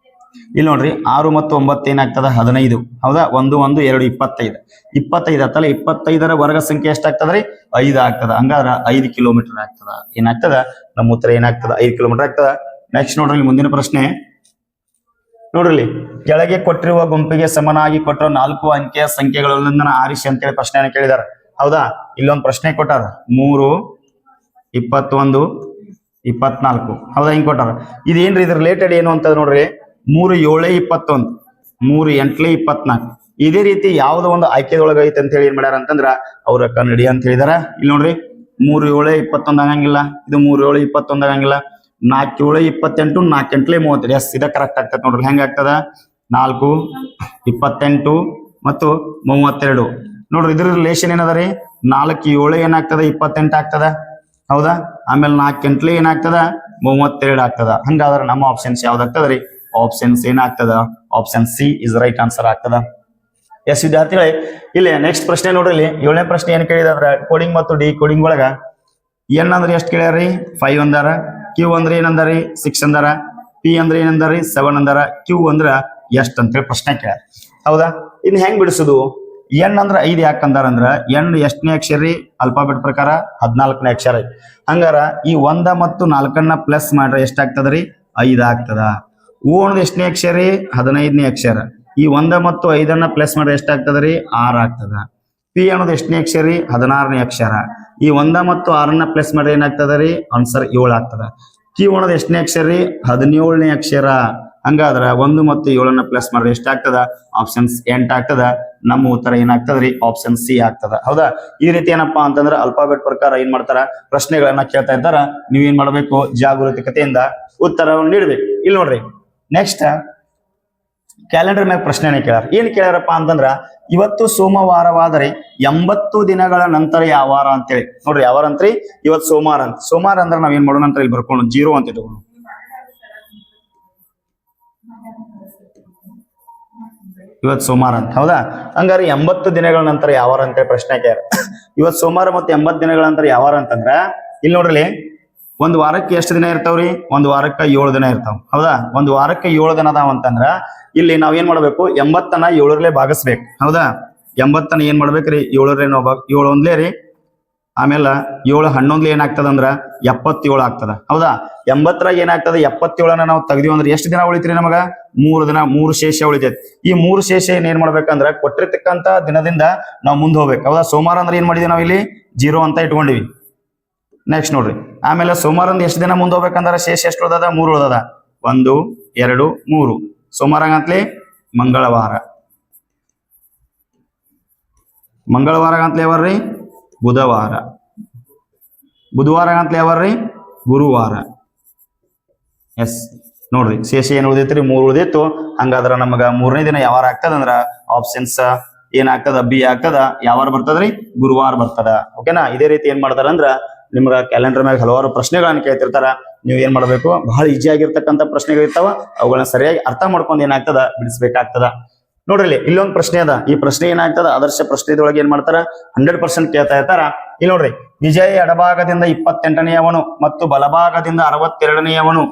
ಇಲ್ಲಿ ನೋಡ್ರಿ 6 ಮತ್ತು 9 ಏನಾಗ್ತದ? 15. ಹೌದಾ, 1 1 2 25. 25 ಆತಲ್ಲ. 25ರ ವರ್ಗ ಸಂಖ್ಯೆ ಎಷ್ಟಾಗ್ತದ್ರಿ? 5 ಆಗ್ತದ. ಹಂಗಾದ್ರ 5 ಕಿಲೋಮೀಟರ್ ಆಗ್ತದ. ಏನಾಗ್ತದ? ನಮ್ಮ ಉತ್ತರ ಏನಾಗ್ತದ? 5 ಕಿಲೋಮೀಟರ್ ಆಗ್ತದ. ನೆಕ್ಸ್ಟ್ ನೋಡ್ರಿ ಮುಂದಿನ ಪ್ರಶ್ನೆ ನೋಡ್ರಿ, ಕೆಳಗೆ ಕೊಟ್ಟಿರುವ ಗುಂಪಿಗೆ ಸಮನಾಗಿ ಕೊಟ್ಟಿರೋ 4 ಅಂಕೆಯ ಸಂಖ್ಯೆಗಳಿಂದ ಆರಿಸಿ ಅಂತೇಳಿ ಪ್ರಶ್ನೆಯನ್ನು ಕೇಳಿದಾರೆ. ಹೌದಾ, ಇಲ್ಲೊಂದು ಪ್ರಶ್ನೆ ಕೊಟ್ಟಾರ. 3 21 24. ಹೌದಾ, ಹಿಂಗ್ ಕೊಟ್ಟಾರ. ಇದೇನ್ರಿ ಇದ್ರ ರಿಲೇಟೆಡ್ ಏನು ಅಂತ ನೋಡ್ರಿ. 3 7 21, 3 8 24. ಇದೇ ರೀತಿ ಯಾವ್ದೋ ಒಂದು ಆಯ್ಕೆದೊಳಗ ಐತೆ ಅಂತ ಹೇಳಿ ಏನ್ ಮಾಡ್ಯಾರ ಅಂತಂದ್ರ ಅವ್ರ ಕನ್ನಡಿ ಅಂತ ಹೇಳಿದಾರ. ಇಲ್ಲಿ ನೋಡ್ರಿ 3 7 21 ಆಗಂಗಿಲ್ಲ. ಇದು 3 7 21 ಆಗಂಗಿಲ್ಲ. 4 7 28, 4 8 30. ಎಸ್, ಇದ ಕರೆಕ್ಟ್ ಆಗ್ತದೆ ನೋಡ್ರಿ. ಹೆಂಗ ಆಗ್ತದ? 4 28 ಮತ್ತು 32. ನೋಡ್ರಿ ಇದ್ರ ರಿಲೇಷನ್ ಏನದ ರೀ? 4 7 ಏನಾಗ್ತದ? 28 ಆಗ್ತದ. ಹೌದಾ, ಆಮೇಲೆ 4 8 ಏನಾಗ್ತದ? 32 ಆಗ್ತದ. ಹಂಗಾದ್ರೆ ನಮ್ಮ ಆಪ್ಷನ್ಸ್ ಯಾವ್ದಾಗ್ತದ್ರಿ? ಆಪ್ಷನ್ಸ್ ಏನಾಗ್ತದ? Option C is right answer ಆಗ್ತದ. ಎಸ್ ವಿದ್ಯಾರ್ಥಿಗಳೇ, ಇಲ್ಲಿ ನೆಕ್ಸ್ಟ್ ಪ್ರಶ್ನೆ ನೋಡ್ರಿ. ಇಲ್ಲಿ 7ನೇ ಪ್ರಶ್ನೆ ಏನ್ ಕೇಳಿದ್ರ ಕೋಡಿಂಗ್ ಮತ್ತು ಡಿ ಕೋಡಿಂಗ್ ಒಳಗ ಎನ್ ಅಂದ್ರೆ ಎಷ್ಟು ಕೇಳ್ಯಾರ್ರಿ? 5 ಅಂದಾರ. ಕ್ಯೂ ಅಂದ್ರೆ ಏನಂದಾರಿ? 6 ಅಂದಾರ. ಪಿ ಅಂದ್ರೆ ಏನಂದಾರಿ? 7 ಅಂದಾರ. ಕ್ಯೂ ಅಂದ್ರ ಎಷ್ಟ್ ಅಂತೇಳಿ ಪ್ರಶ್ನೆ ಕೇಳ್ಯಾರ. ಹೌದಾ, ಇನ್ ಹೆಂಗ್ ಬಿಡಿಸುದು? ಎನ್ ಅಂದ್ರ 5 ಯಾಕೆ ಅಂದಾರಂದ್ರ ಎನ್ ಎಷ್ಟನೇ ಅಕ್ಷರ ರೀ? ಅಲ್ಫಾಬೆಟ್ ಪ್ರಕಾರ 14ನೇ ಅಕ್ಷರ. ಹಂಗಾರ ಈ 1 ಮತ್ತು 4 ಪ್ಲಸ್ ಮಾಡ್ರೆ ಎಷ್ಟಾಗ್ತದ್ರಿ? 5 ಆಗ್ತದ. ಓ ಅನ್ನೋದು ಎಷ್ಟನೇ ಅಕ್ಷರ ರೀ? 15ನೇ ಅಕ್ಷರ. ಈ 1 ಮತ್ತು 5 ಪ್ಲಸ್ ಮಾಡ್ರೆ ಎಷ್ಟಾಗ್ತದ್ರಿ? 6 ಆಗ್ತದ. ಪಿ ಅನ್ನೋದು ಎಷ್ಟನೇ ಅಕ್ಷರ ರೀ? 16ನೇ ಅಕ್ಷರ. ಈ 1 ಮತ್ತು 6 ಪ್ಲಸ್ ಮಾಡ್ರೆ ಏನಾಗ್ತದ ರೀ? ಆನ್ಸರ್ 7 ಆಗ್ತದ. ಕ್ಯೂ ಅನ್ನೋದು ಎಷ್ಟನೇ ಅಕ್ಷರ ರೀ? 17ನೇ ಅಕ್ಷರ. ಹಂಗಾದ್ರ 1 ಮತ್ತು 7 ಪ್ಲಸ್ ಮಾಡ್ರೆ ಎಷ್ಟಾಗ್ತದ? ಆಪ್ಷನ್ಸ್ 8 ಆಗ್ತದ. ನಮ್ಮ ಉತ್ತರ ಏನಾಗ್ತದ್ರಿ? ಆಪ್ಷನ್ ಸಿ ಆಗ್ತದ. ಹೌದಾ, ಈ ರೀತಿ ಏನಪ್ಪಾ ಅಂತಂದ್ರ ಅಲ್ಫಾಬೆಟ್ ಪ್ರಕಾರ ಏನ್ ಮಾಡ್ತಾರ? ಪ್ರಶ್ನೆಗಳನ್ನ ಕೇಳ್ತಾ ಇದ್ದಾರ. ನೀವೇನ್ ಮಾಡ್ಬೇಕು? ಜಾಗರೂಕತೆಯಿಂದ ಉತ್ತರವನ್ನು ನೀಡ್ಬೇಕು. ಇಲ್ಲಿ ನೋಡ್ರಿ ನೆಕ್ಸ್ಟ್ ಕ್ಯಾಲೆಂಡರ್ ಮ್ಯಾಗ ಪ್ರಶ್ನೆನೇ ಕೇಳ್ಯಾರ. ಏನ್ ಕೇಳ್ಯಾರಪ್ಪ ಅಂತಂದ್ರ ಇವತ್ತು ಸೋಮವಾರವಾದರೆ 80 ದಿನಗಳ ನಂತರ ಯಾವ ವಾರ ಅಂತೇಳಿ. ನೋಡ್ರಿ ಯಾವ ವಾರ ಅಂತ್ರಿ? ಇವತ್ತು ಸೋಮವಾರ ಅಂತ. ಸೋಮವಾರ ಅಂದ್ರೆ ನಾವ್ ಏನ್ ಮಾಡೋಣ ಅಂತ ಇಲ್ಲಿ ಬರ್ಕೊಂಡು 0 ಅಂತ ಇಟ್ಕೊಂಡು ಇವತ್ತು ಸೋಮವಾರ ಅಂತ. ಹೌದಾ, ಹಂಗಾರೆ 80 ದಿನಗಳ ನಂತರ ಯಾವ ವಾರ ಅಂತೇಳಿ ಪ್ರಶ್ನೆ ಕೇಳ್ಯಾರ. ಇವತ್ತು ಸೋಮವಾರ ಮತ್ತು 80 ದಿನಗಳ ನಂತರ ಯಾವ ವಾರ ಅಂತಂದ್ರ ಇಲ್ಲಿ ನೋಡ್ರಿ ಒಂದು ವಾರಕ್ಕೆ ಎಷ್ಟು ದಿನ ಇರ್ತಾವ್ರಿ? ಒಂದು ವಾರಕ್ಕೆ 7 ದಿನ ಇರ್ತಾವ. ಹೌದಾ, ಒಂದು ವಾರಕ್ಕೆ 7 ದಿನ ಅದಾವ ಅಂತಂದ್ರ ಇಲ್ಲಿ ನಾವ್ ಏನ್ ಮಾಡ್ಬೇಕು? 80ನ್ನ 7ರಲ್ಲೇ ಭಾಗಿಸ್ಬೇಕು. ಹೌದಾ, 80ನ್ನ ಏನ್ ಮಾಡ್ಬೇಕ್ರಿ? 7ರಲ್ಲೇ ನಾವು 7 ಒಂದ್ಲೇ ರೀ ಆಮೇಲೆ 7 11 ಏನಾಗ್ತದ ಅಂದ್ರ 77 ಆಗ್ತದ. ಹೌದಾ? 80ರಾಗ ಏನಾಗ್ತದ 77ನ ನಾವು ತೆಗ್ದಿವಿ ಅಂದ್ರೆ ಎಷ್ಟು ದಿನ ಉಳಿತ್ರಿ ನಮಗ? 3 ದಿನ. 3 ಶೇಷ ಉಳಿತೈತಿ. ಈ 3 ಶೇಷ ಏನ್ ಮಾಡ್ಬೇಕಂದ್ರ ಕೊಟ್ಟಿರ್ತಕ್ಕಂತ ದಿನದಿಂದ ನಾವು ಮುಂದೆ ಹೋಗ್ಬೇಕು. ಹೌದಾ? ಸೋಮವಾರ ಅಂದ್ರೆ ಏನ್ ಮಾಡಿದ್ವಿ ನಾವು ಇಲ್ಲಿ 0 ಅಂತ ಇಟ್ಕೊಂಡಿವಿ. ನೆಕ್ಸ್ಟ್ ನೋಡ್ರಿ, ಆಮೇಲೆ ಸೋಮವಾರ ಅಂದ್ರೆ ಎಷ್ಟು ದಿನ ಮುಂದೆ ಹೋಗ್ಬೇಕಂದ್ರ ಶೇಷ ಎಷ್ಟು ಉಳ್ದದ? 3 ಉಳ್ದದ. 1 2 3. ಸೋಮವಾರ ಆಗಂತ್ಲಿ ಮಂಗಳವಾರ. ಮಂಗಳವಾರ ಆಗಂತ್ಲಿ ಯಾವಾರ್ರಿ? ಬುಧವಾರ. ಬುಧವಾರ ಆಗಂತ್ಲಿ ಯಾವಾರ್ರಿ? ಗುರುವಾರ. ಎಸ್ ನೋಡ್ರಿ, ಶೇಷ ಏನ್ ಉಳಿದೈತ್ರಿ? 3 ಉಳಿದಿತ್ತು. ಹಂಗಾದ್ರ ನಮಗ 3ನೇ ದಿನ ಯಾವಾರ ಆಗ್ತದಂದ್ರ ಆಪ್ಷನ್ಸ್ ಏನಾಗ್ತದ? ಬಿ ಆಗ್ತದ. ಯಾವಾರ ಬರ್ತದ್ರಿ? ಗುರುವಾರ ಬರ್ತದ. ಓಕೆನಾ? ಇದೇ ರೀತಿ ಏನ್ ಮಾಡ್ತಾರ ಅಂದ್ರ ನಿಮ್ಗ ಕ್ಯಾಲೆಂಡರ್ ಮ್ಯಾಗ ಹಲವಾರು ಪ್ರಶ್ನೆಗಳನ್ನ ಕೇಳ್ತಿರ್ತಾರ. ನೀವು ಏನ್ ಮಾಡ್ಬೇಕು? ಬಹಳ ಈಜಿ ಆಗಿರ್ತಕ್ಕಂಥ ಪ್ರಶ್ನೆಗಳಿರ್ತಾವ. ಅವುಗಳನ್ನ ಸರಿಯಾಗಿ ಅರ್ಥ ಮಾಡ್ಕೊಂಡು ಏನಾಗ್ತದ? ಬಿಡಿಸ್ಬೇಕಾಗ್ತದ. ನೋಡ್ರಿ, ಇಲ್ಲೊಂದು ಪ್ರಶ್ನೆ ಅದ. ಈ ಪ್ರಶ್ನೆ ಏನಾಗ್ತದ? ಆದರ್ಶ ಪ್ರಶ್ನೆದೊಳಗೆ ಏನ್ ಮಾಡ್ತಾರ? 100% ಕೇಳ್ತಾ ಇರ್ತಾರ. ಇಲ್ಲಿ ನೋಡ್ರಿ, ವಿಜಯ್ ಎಡಭಾಗದಿಂದ 28ನೇಯವನು ಮತ್ತು ಬಲಭಾಗದಿಂದ 62ನೇಯವನು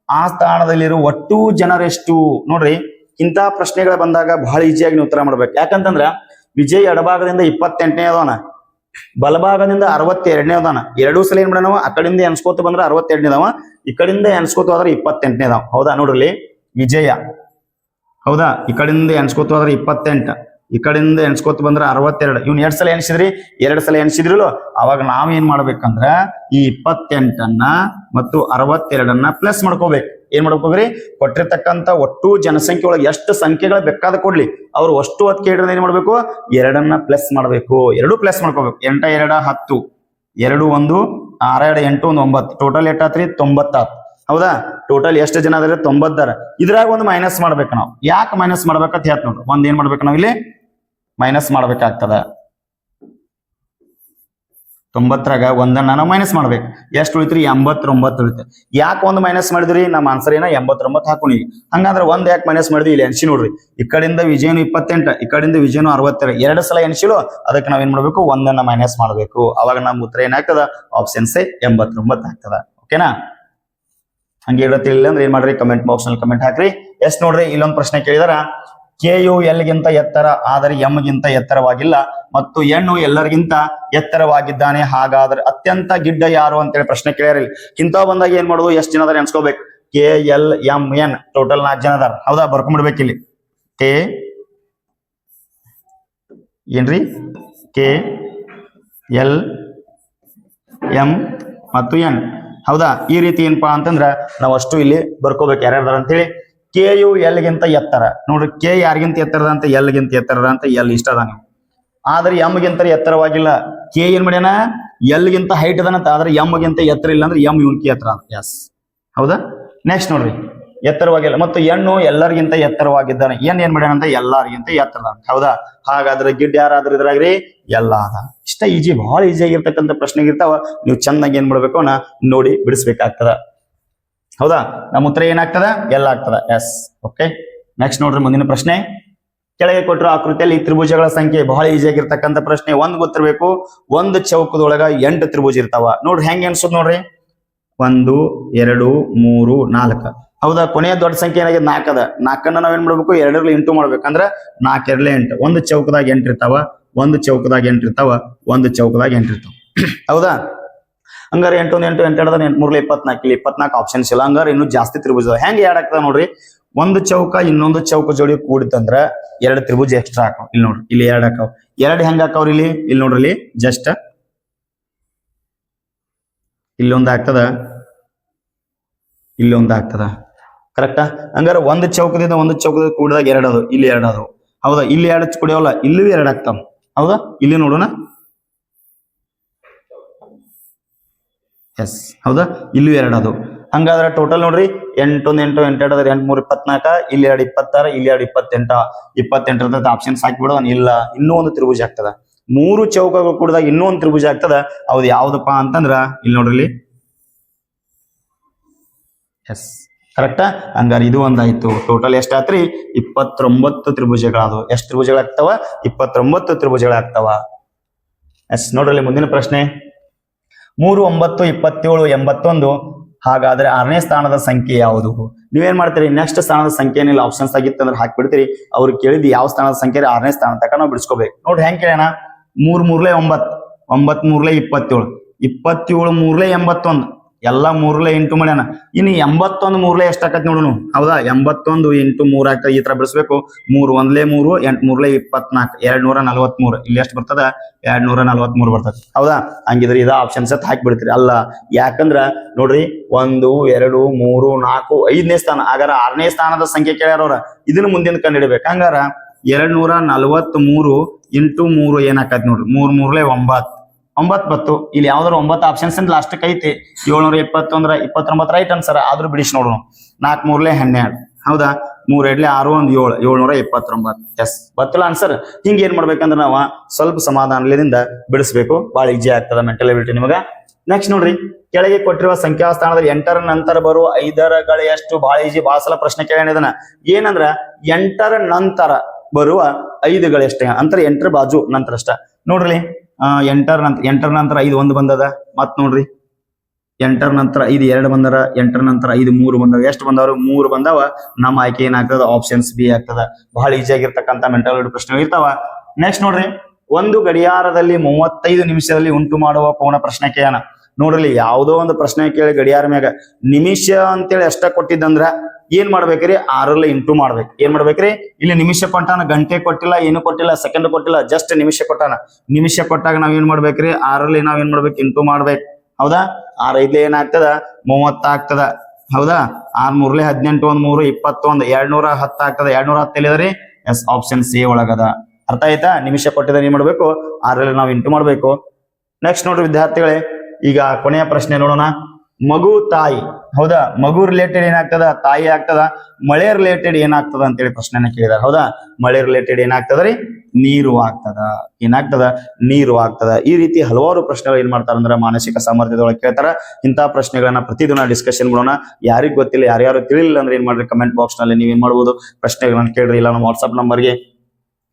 ಆ ಸ್ಥಾನದಲ್ಲಿರುವ ಒಟ್ಟು ಜನರೆಷ್ಟು? ನೋಡ್ರಿ, ಇಂಥ ಪ್ರಶ್ನೆಗಳ ಬಂದಾಗ ಬಹಳ ಈಜಿಯಾಗಿ ನೀವು ಉತ್ತರ ಮಾಡ್ಬೇಕು. ಯಾಕಂತಂದ್ರ ವಿಜಯ್ ಎಡಭಾಗದಿಂದ 28ನೇ ಅದವನ, ಬಲಭಾಗದಿಂದ 62ನೇ ಅದಾನ. ಎರಡೂ ಸಲ ಏನ್ ಮಾಡೋಣ? ಆ ಕಡೆಯಿಂದ ಎನ್ಸ್ಕೋತ ಬಂದ್ರ 62ನೇ ಅದಾವ, ಈ ಕಡೆಯಿಂದ ಎನ್ಸ್ಕೋತ ಹೋದ್ರ 28ನೇ ಅದಾವ. ಹೌದಾ? ನೋಡ್ರಿ, ವಿಜಯ ಹೌದಾ, ಈ ಕಡೆಯಿಂದ ಎನ್ಸ್ಕೋತ ಹೋದ್ರ 28, ಈ ಕಡೆಯಿಂದ ಎನ್ಸ್ಕೋತ ಬಂದ್ರ 62. ಇವ್ನ 2 ಸಲ ಎನ್ಸಿದ್ರಿ, 2 ಸಲ ಎನ್ಸಿದ್ರಲ್ಲ. ಅವಾಗ ನಾವ್ ಏನ್ ಮಾಡ್ಬೇಕಂದ್ರ ಈ 28ನ್ನ ಮತ್ತು 62ನ್ನ ಪ್ಲಸ್ ಮಾಡ್ಕೋಬೇಕು. ಏನ್ ಮಾಡ್ಕೋಬೇಕ್ರಿ? ಕೊಟ್ಟಿರ್ತಕ್ಕಂಥ ಒಟ್ಟು ಜನಸಂಖ್ಯೆ ಒಳಗೆ ಎಷ್ಟು ಸಂಖ್ಯೆಗಳು ಬೇಕಾದ ಕೊಡ್ಲಿ, ಅವ್ರು ಅಷ್ಟು ಹೊತ್ತು ಕೇಳಿದ್ರೆ ಏನ್ ಮಾಡ್ಬೇಕು? 2ನ್ನ ಪ್ಲಸ್ ಮಾಡ್ಬೇಕು. 2 ಪ್ಲಸ್ ಮಾಡ್ಕೋಬೇಕು. 8 2 10, 2 1 6 2 8 1 9. ಟೋಟಲ್ ಎಷ್ಟಾತ್ರಿ? 90. ಹೌದಾ? ಟೋಟಲ್ ಎಷ್ಟು ಜನ ಅದಾರೆ? 90. ಇದ್ರಾಗ ಒಂದು ಮೈನಸ್ ಮಾಡ್ಬೇಕು ನಾವು. ಯಾಕೆ ಮೈನಸ್ ಮಾಡ್ಬೇಕಂತ ಹೇಳ್ತ ನೋಡ್ರಿ. ಒಂದ್ ಏನ್ ಮಾಡ್ಬೇಕು ನಾವು ಇಲ್ಲಿ? ಮೈನಸ್ ಮಾಡ್ಬೇಕಾಗ್ತದ. 90ರಾಗ ಒಂದನ್ನ ನಾವು ಮೈನಸ್ ಮಾಡ್ಬೇಕು. ಎಷ್ಟು ಉಳಿತ್ರಿ? 89 ಉಳಿತ. ಯಾಕೆ ಒಂದು ಮೈನಸ್ ಮಾಡಿದ್ರಿ? ನಮ್ಮ ಆನ್ಸರ್ ಏನ 89 ಹಾಕೊಂಡಿವಿ. ಹಂಗಂದ್ರೆ ಒಂದ್ ಯಾಕೆ ಮೈನಸ್ ಮಾಡಿದ್ವಿ? ಇಲ್ಲಿ ಎನ್ಸಿ ನೋಡ್ರಿ. ಈ ಕಡೆಯಿಂದ ವಿಜಯನು 28, ಈ ಕಡೆಯಿಂದ ವಿಜಯನು 62. 2 ಸಲ ಎನ್ಸಿಲು. ಅದಕ್ಕೆ ನಾವ್ ಏನ್ ಮಾಡ್ಬೇಕು? ಒಂದನ್ನ ಮೈನಸ್ ಮಾಡ್ಬೇಕು. ಅವಾಗ ನಮ್ಮ ಉತ್ತರ ಏನಾಗ್ತದ? ಆಪ್ಷನ್ ಸಿ 89 ಆಗ್ತದ. ಓಕೆನಾ? ಹಂಗೆ ಇರತ್ತಿಲ್ಲ ಅಂದ್ರೆ ಏನ್ ಮಾಡ್ರಿ? ಕಮೆಂಟ್ ಬಾಕ್ಸ್ ನಲ್ಲಿ ಕಮೆಂಟ್ ಹಾಕ್ರಿ. ಎಸ್ ನೋಡ್ರಿ, ಇಲ್ಲೊಂದು ಪ್ರಶ್ನೆ ಕೇಳಿದಾರ. ಕೆಯು ಎಲ್ ಗಿಂತ ಎತ್ತರ, ಆದರೆ ಎಂ ಗಿಂತ ಎತ್ತರವಾಗಿಲ್ಲ ಮತ್ತು ಎಣ್ಣು ಎಲ್ಲರಿಗಿಂತ ಎತ್ತರವಾಗಿದ್ದಾನೆ. ಹಾಗಾದ್ರೆ ಅತ್ಯಂತ ಗಿಡ್ಡ ಯಾರು ಅಂತೇಳಿ ಪ್ರಶ್ನೆ ಕೇಳ್ಯಾರ. ಇಂಥವ್ ಬಂದಾಗ ಏನ್ ಮಾಡುದು? ಎಷ್ಟು ಜನ ಅದಾರ ಎನ್ಸ್ಕೋಬೇಕು. K L M N total 4 ಜನ ಅದಾರ. ಹೌದಾ? ಬರ್ಕೊಂಡ್ಬಿಡ್ಬೇಕು ಇಲ್ಲಿ. ಕೆ ಏನ್ರಿ? ಕೆ ಎಲ್ ಎಂ ಮತ್ತು ಎನ್. ಹೌದಾ? ಈ ರೀತಿ ಏನಪ್ಪಾ ಅಂತಂದ್ರ ನಾವ್ ಅಷ್ಟು ಇಲ್ಲಿ ಬರ್ಕೋಬೇಕು ಯಾರ್ಯಾರ ಅಂತೇಳಿ. ಕೆ ಯು ಎಲ್ ಗಿಂತ ಎತ್ತರ. ನೋಡ್ರಿ, ಕೆ ಯಾರಿಗಿಂತ ಎತ್ತರದ ಅಂತ? ಎಲ್ ಗಿಂತ ಎತ್ತರದ ಅಂತ ಎಲ್ ಇಷ್ಟ ಅದ ನೀವು. ಆದ್ರೆ ಎಂ ಗಿಂತ ಎತ್ತರವಾಗಿಲ್ಲ. ಕೆ ಏನ್ ಮಾಡ್ಯಾನ? ಎಲ್ ಗಿಂತ ಹೈಟ್ ಅದಾನಂತ. ಆದ್ರೆ ಎಂ ಗಿಂತ ಎತ್ತರ ಇಲ್ಲ ಅಂದ್ರೆ ಎಂ ಇವನ್ಕಿ ಎತ್ತರ. ಎಸ್ ಹೌದಾ? ನೆಕ್ಸ್ಟ್ ನೋಡ್ರಿ, ಎತ್ತರವಾಗಿಲ್ಲ ಮತ್ತು ಹೆಣ್ಣು ಎಲ್ಲರಿಗಿಂತ ಎತ್ತರವಾಗಿದ್ದಾನೆ. ಏನ್ ಮಾಡ್ಯಾನಂತ? ಎಲ್ಲರಿಗಿಂತ ಎತ್ತರದ. ಹೌದಾ? ಹಾಗಾದ್ರೆ ಗಿಡ್ಡ ಯಾರಾದ್ರೂ ಇದ್ರಾಗ್ರಿ? ಎಲ್ಲ ಅದ. ಇಷ್ಟ ಈಜಿ, ಬಹಳ ಈಜಿ ಆಗಿರ್ತಕ್ಕಂಥ ಪ್ರಶ್ನೆಗೆ ಇರ್ತಾವ. ನೀವು ಚೆನ್ನಾಗಿ ಏನ್ ಮಾಡ್ಬೇಕು? ನೋಡಿ ಬಿಡಿಸ್ಬೇಕಾಗ್ತದ. ಹೌದಾ? ನಮ್ಮ ಉತ್ತರ ಏನಾಗ್ತದ? ಎಲ್ಲ ಆಗ್ತದ. Yes okay. ನೆಕ್ಸ್ಟ್ ನೋಡ್ರಿ, ಮುಂದಿನ ಪ್ರಶ್ನೆ. ಕೆಳಗೆ ಕೊಟ್ಟರು ಆಕೃತಿಯಲ್ಲಿ ತ್ರಿಭುಜಗಳ ಸಂಖ್ಯೆ. ಬಹಳ ಈಜಿ ಆಗಿರ್ತಕ್ಕಂಥ ಪ್ರಶ್ನೆ. ಒಂದ್ ಗೊತ್ತಿರ್ಬೇಕು, ಒಂದು ಚೌಕದೊಳಗ 8 ತ್ರಿಭುಜ ಇರ್ತಾವ. ನೋಡ್ರಿ ಹೆಂಗ್ ಎನ್ಸೋದ್ ನೋಡ್ರಿ. 1 2 3 4. ಹೌದಾ? ಕೊನೆಯ ದೊಡ್ಡ ಸಂಖ್ಯೆ ಏನಾಗಿದೆ? 4 ಅದ. 4ನ್ನ ನಾವೇನ್ ಮಾಡ್ಬೇಕು? 2ರಲ್ಲಿ ಇಂಟು ಮಾಡ್ಬೇಕಂದ್ರ 4 2 8. ಒಂದು ಚೌಕದಾಗ 8 ಇರ್ತಾವ, ಒಂದು ಚೌಕದಾಗ 8 ಇರ್ತಾವ, ಒಂದು ಚೌಕದಾಗ 8 ಇರ್ತಾವ. ಹೌದಾ? ಹಂಗಾರೆ 8 1 8 8 8 3 24. ಇಲ್ಲಿ 24 ಆಪ್ಷನ್ಸ್ ಇಲ್ಲ. ಹಂಗಾರೆ ಇನ್ನೂ ಜಾಸ್ತಿ ತ್ರಿಭುಜ. ಹೆಂಗ್ ಯಾಡ್ ಆಗ್ತದ ನೋಡ್ರಿ. ಒಂದು ಚೌಕ ಇನ್ನೊಂದು ಚೌಕ ಜೋಡಿ ಕೂಡಿತಂದ್ರ 2 ತ್ರಿಭುಜ ಎಕ್ಸ್ಟ್ರಾ ಹಾಕಾವ್. ಇಲ್ಲಿ ನೋಡ್ರಿ, ಇಲ್ಲಿ 2 ಹಾಕಾವ್. 2 ಹೆಂಗ್ ಹಾಕಾವ್ರಿ? ಇಲ್ಲಿ ನೋಡ್ರಿ, ಇಲ್ಲಿ ಜಸ್ಟ್ ಇಲ್ಲೊಂದು ಆಗ್ತದ, ಇಲ್ಲೊಂದು ಆಗ್ತದ. ಕರೆಕ್ಟಾ? ಹಂಗಾರೆ ಒಂದು ಚೌಕದಿಂದ ಒಂದು ಚೌಕದ ಕೂಡಿದಾಗ 2 ಅದು, ಇಲ್ಲಿ 2 ಅದು. ಹೌದಾ? ಇಲ್ಲಿ 2 ಕುಡಿಯೋಲ್ಲ, ಇಲ್ಲೂ 2 ಆಗ್ತಾವ. ಹೌದಾ? ಇಲ್ಲಿ ನೋಡೋಣ. ಎಸ್ ಹೌದಾ? ಇಲ್ಲೂ 2 ಅದು. ಹಂಗಾದ್ರೆ ಟೋಟಲ್ ನೋಡ್ರಿ 8 1 8 8 2 8 3 24, ಇಲ್ಲಿ 2 26, ಇಲ್ಲಿ 2 28. 28 ಆಪ್ಷನ್ಸ್ ಹಾಕಿಬಿಡೋಣ. ಇಲ್ಲ, ಇನ್ನೂ ಒಂದು ತ್ರಿಭುಜ ಆಗ್ತದ. 3 ಚೌಕಗಳು ಕೂಡಿದಾಗ ಇನ್ನೂ ಒಂದು ತ್ರಿಭುಜ ಆಗ್ತದ. ಹೌದು, ಯಾವ್ದಪ್ಪ ಅಂತಂದ್ರ ಇಲ್ಲಿ ನೋಡ್ರಿ. ಎಸ್ ಕರೆಕ್ಟಾ? ಹಂಗಾರೆ ಇದು ಒಂದಾಯ್ತು. ಟೋಟಲ್ ಎಷ್ಟಾತ್ರಿ? 29 ತ್ರಿಭುಜಗಳಾದವು. ಎಷ್ಟು ತ್ರಿಭುಜಗಳಾಗ್ತಾವ? 29 ತ್ರಿಭುಜಗಳಾಗ್ತಾವ. ಎಸ್ ನೋಡ್ರಿ, ಮುಂದಿನ ಪ್ರಶ್ನೆ. 3 9 27 81. ಹಾಗಾದ್ರೆ 6ನೇ ಸ್ಥಾನದ ಸಂಖ್ಯೆ ಯಾವುದು? ನೀವೇನ್ ಮಾಡ್ತೀರಿ? ನೆಕ್ಸ್ಟ್ ಸ್ಥಾನದ ಸಂಖ್ಯೆ ಏನಿಲ್ಲ, ಆಪ್ಷನ್ಸ್ ಆಗಿತ್ತು ಅಂದ್ರೆ ಹಾಕ್ಬಿಡ್ತೀರಿ. ಅವ್ರು ಕೇಳಿದ್ ಯಾವ ಸ್ಥಾನದ ಸಂಖ್ಯೆ 6ನೇ ಸ್ಥಾನ ತನಕ ನಾವು ಬಿಡಿಸ್ಕೋಬೇಕು. ನೋಡ್ರಿ ಹೆಂಗ್ ಕೇಳ್ಯಾನ? 3 3 9. 9 3 27 3 81 ಎಲ್ಲ 3 ಇಂಟು ಮಾಡ್ಯಾನ. ಇನ್ನು 81 3 ಎಷ್ಟಾಕತ್ ನೋಡು. ಹೌದಾ, 81 ಇಂಟು 3 ಆಗ್ತದೆ. ಈ ತರ ಬಿಡಿಸ್ಬೇಕು. 3 1 3 8 3 24 243. ಇಲ್ಲಿ ಎಷ್ಟು ಬರ್ತದ? 243 ಬರ್ತದೆ. ಹೌದಾ, ಹಂಗಿದ್ರೆ ಇದ ಆಪ್ಷನ್ಸ್ ಹಾಕಿಬಿಡ್ತೀರಿ. ಅಲ್ಲ, ಯಾಕಂದ್ರ ನೋಡ್ರಿ 1 2 3 4 5ನೇ ಸ್ಥಾನ, ಹಾಗಾರ 6ನೇ ಸ್ಥಾನದ ಸಂಖ್ಯೆ ಕೇಳ್ಯಾರವ್ರ. ಇದನ್ನ ಮುಂದಿನ ಕಂಡು ಹಿಡಿಬೇಕು. ಹಂಗಾರ 243 ಇಂಟು 3 ಏನಾಕತ್ ನೋಡ್ರಿ. 3 3 9 ಬತ್ತು. ಇಲ್ಲಿ ಯಾವ್ದಾರು 9 ಆಪ್ಷನ್ಸ್ ಲಾಸ್ಟ್ ಐತಿ. 721 29 ರೈಟ್ ಆನ್ಸರ್. ಆದ್ರೂ ಬಿಡಿಸಿ ನೋಡೋಣ. 4 3 12. ಹೌದಾ, 3 2 6 1 7 729. ಎಸ್, ಗೊತ್ತಿಲ್ಲ ಆನ್ಸರ್. ಹಿಂಗ ಏನ್ ಮಾಡ್ಬೇಕಂದ್ರೆ ನಾವು ಸ್ವಲ್ಪ ಸಮಾಧಾನದಿಂದ ಬಿಡಿಸ್ಬೇಕು. ಬಹಳ ಈಜಿ ಆಗ್ತದ ಮೆಂಟಲ್ ಎಬಿಲಿಟಿ ನಿಮಗ. ನೆಕ್ಸ್ಟ್ ನೋಡ್ರಿ, ಕೆಳಗೆ ಕೊಟ್ಟಿರುವ ಸಂಖ್ಯಾ ಸ್ಥಾನದಲ್ಲಿ 8ರ ನಂತರ ಬರುವ 5ಗಳ ಎಷ್ಟು? ಬಹಳ ಈಜಿ. ಬಹಳ ಸಲ ಪ್ರಶ್ನೆ ಕೇಳ್ಯಾನ ಇದನ್ನ. ಏನಂದ್ರ 8ರ ನಂತರ ಬರುವ 5ಗಳ ಎಷ್ಟ ಅಂತರ 8ರ ಬಾಜು ನಂತರ ಅಷ್ಟ ನೋಡ್ರಿ. 8ರ ನಂತರ 5 1 ಬಂದದ. ಮತ್ ನೋಡ್ರಿ 8ರ ನಂತರ 5 2 ಬಂದಾರ. 8ರ ನಂತರ 5 3 ಬಂದವ. ಎಷ್ಟು ಬಂದವರು? 3 ಬಂದಾವ. ನಮ್ಮ ಆಯ್ಕೆ ಏನಾಗ್ತದ? ಆಪ್ಷನ್ಸ್ ಬಿ ಆಗ್ತದ. ಬಹಳ ಈಜಿ ಆಗಿರ್ತಕ್ಕಂಥ ಮೆಂಟಲ್ ಪ್ರಶ್ನೆ ಇರ್ತಾವ. ನೆಕ್ಸ್ಟ್ ನೋಡ್ರಿ, ಒಂದು ಗಡಿಯಾರದಲ್ಲಿ 35 ನಿಮಿಷದಲ್ಲಿ ಉಂಟು ಮಾಡುವ ಕೋನ ಪ್ರಶ್ನೆ ಕೇಳೋಣ. ನೋಡ್ರಿ, ಯಾವುದೋ ಒಂದು ಪ್ರಶ್ನೆ ಕೇಳಿ ಗಡಿಯಾರ ಮ್ಯಾಗ ನಿಮಿಷ ಅಂತೇಳಿ ಎಷ್ಟ ಕೊಟ್ಟಿದ್ದಂದ್ರ ಏನ್ ಮಾಡ್ಬೇಕ್ರಿ? 6ರಲ್ಲಿ ಇಂಟು ಮಾಡ್ಬೇಕು. ಏನ್ ಮಾಡ್ಬೇಕ್ರಿ? ಇಲ್ಲಿ ನಿಮಿಷ ಕೊಟ್ಟಾನ, ಗಂಟೆ ಕೊಟ್ಟಿಲ್ಲ, ಏನು ಕೊಟ್ಟಿಲ್ಲ, ಸೆಕೆಂಡ್ ಕೊಟ್ಟಿಲ್ಲ, ಜಸ್ಟ್ ನಿಮಿಷ ಕೊಟ್ಟಾನ. ನಿಮಿಷ ಕೊಟ್ಟಾಗ ನಾವ್ ಏನ್ ಮಾಡ್ಬೇಕ್ರಿ? 6ರಲ್ಲಿ ನಾವ್ ಏನ್ ಮಾಡ್ಬೇಕು? ಇಂಟು ಮಾಡ್ಬೇಕು. ಹೌದಾ, 6 5 ಏನಾಗ್ತದ? 30 ಆಗ್ತದ. ಹೌದಾ, 6 3 18 1 3 21 210 ಆಗ್ತದ. 210 ಎಲ್ಲಿದ್ರಿ? ಎಸ್, ಆಪ್ಷನ್ ಸಿ ಒಳಗದ. ಅರ್ಥ ಆಯ್ತಾ? ನಿಮಿಷ ಕೊಟ್ಟಿದ್ರೆ ಏನ್ ಮಾಡ್ಬೇಕು? 6ರಲ್ಲಿ ನಾವು ಇಂಟು ಮಾಡ್ಬೇಕು. ನೆಕ್ಸ್ಟ್ ನೋಡ್ರಿ ವಿದ್ಯಾರ್ಥಿಗಳೇ, ಈಗ ಕೊನೆಯ ಪ್ರಶ್ನೆ ನೋಡೋಣ. ಮಗು ತಾಯಿ. ಹೌದಾ, ಮಗು ರಿಲೇಟೆಡ್ ಏನಾಗ್ತದ? ತಾಯಿ ಆಗ್ತದ. ಮಳೆ ರಿಲೇಟೆಡ್ ಏನಾಗ್ತದ ಅಂತೇಳಿ ಪ್ರಶ್ನೆನ ಕೇಳಿದಾರೆ. ಹೌದಾ, ಮಳೆ ರಿಲೇಟೆಡ್ ಏನಾಗ್ತದ್ರಿ? ನೀರು ಆಗ್ತದ. ಏನಾಗ್ತದ? ನೀರು ಆಗ್ತದ. ಈ ರೀತಿ ಹಲವಾರು ಪ್ರಶ್ನೆಗಳು ಏನ್ ಮಾಡ್ತಾರ ಅಂದ್ರೆ ಮಾನಸಿಕ ಸಾಮರ್ಥ್ಯದೊಳಗೆ ಕೇಳ್ತಾರ. ಇಂತಹ ಪ್ರಶ್ನೆಗಳನ್ನ ಪ್ರತಿದಿನ ಡಿಸ್ಕಷನ್ ಮಾಡೋಣ. ಯಾರಿಗ್ ಗೊತ್ತಿಲ್ಲ, ಯಾರ್ಯಾರು ತಿಳಿಲಿಲ್ಲ ಅಂದ್ರೆ ಏನ್ ಮಾಡ್ರಿ? ಕಮೆಂಟ್ ಬಾಕ್ಸ್ ನಲ್ಲಿ ನೀವೇನ್ ಮಾಡ್ಬೋದು? ಪ್ರಶ್ನೆಗಳನ್ನ ಕೇಳ್ರಿ. ಇಲ್ಲ ನಮ್ಮ ವಾಟ್ಸ್ಆಪ್ ನಂಬರ್ಗೆ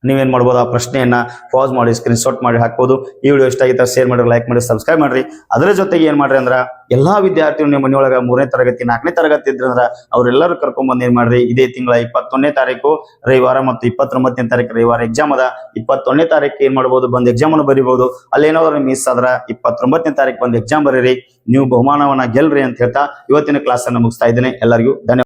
ನೀವೇನ್ ಮಾಡ್ಬೋದು? ಆ ಪ್ರಶ್ನೆಯನ್ನ ಪಾಸ್ ಮಾಡಿ ಸ್ಕ್ರೀನ್ ಶಾಟ್ ಮಾಡಿ ಹಾಕ್ಬೋದು. ಈ ವಿಡಿಯೋ ಇಷ್ಟ ಆಗಿತ್ತ ಶೇರ್ ಮಾಡಿ, ಲೈಕ್ ಮಾಡಿ, ಸಬ್ಸ್ಕ್ರೈಬ್ ಮಾಡ್ರಿ. ಅದರ ಜೊತೆಗೆ ಏನ್ ಮಾಡ್ರಿ ಅಂದ್ರ ಎಲ್ಲಾ ವಿದ್ಯಾರ್ಥಿಗಳು ನಿಮ್ಮ ಮನೆಯೊಳಗ 3ನೇ ತರಗತಿ 4ನೇ ತರಗತಿ ಇದ್ರಂದ್ರ ಅವ್ರೆಲ್ಲರೂ ಕರ್ಕೊಂಡ್ ಬಂದ್ ಏನ್ ಮಾಡ್ರಿ? ಇದೇ ತಿಂಗಳ 21ನೇ ತಾರೀಕು ರವಿವಾರ ಮತ್ತು 29ನೇ ತಾರೀಕು ರವಿವಾರ ಎಕ್ಸಾಮ್ ಅದ. 21ನೇ ತಾರೀಕು ಏನ್ ಮಾಡ್ಬೋದು? ಬಂದ್ ಎಕ್ಸಾಮ್ ಅನ್ನು ಬರಿಬಹುದು. ಅಲ್ಲೇನಾದ್ರು ಮಿಸ್ ಆದ್ರ 29ನೇ ತಾರೀಕು ಬಂದ್ ಎಕ್ಸಾಮ್ ಬರೀರಿ. ನೀವು ಬಹುಮಾನವನ್ನ ಗೆಲ್ರಿ ಅಂತ ಹೇಳ್ತಾ ಇವತ್ತಿನ ಕ್ಲಾಸ್ ಅನ್ನು ಮುಗಿಸ್ತಾ ಇದ್ದೇನೆ. ಎಲ್ಲರಿಗೂ ಧನ್ಯವಾದ.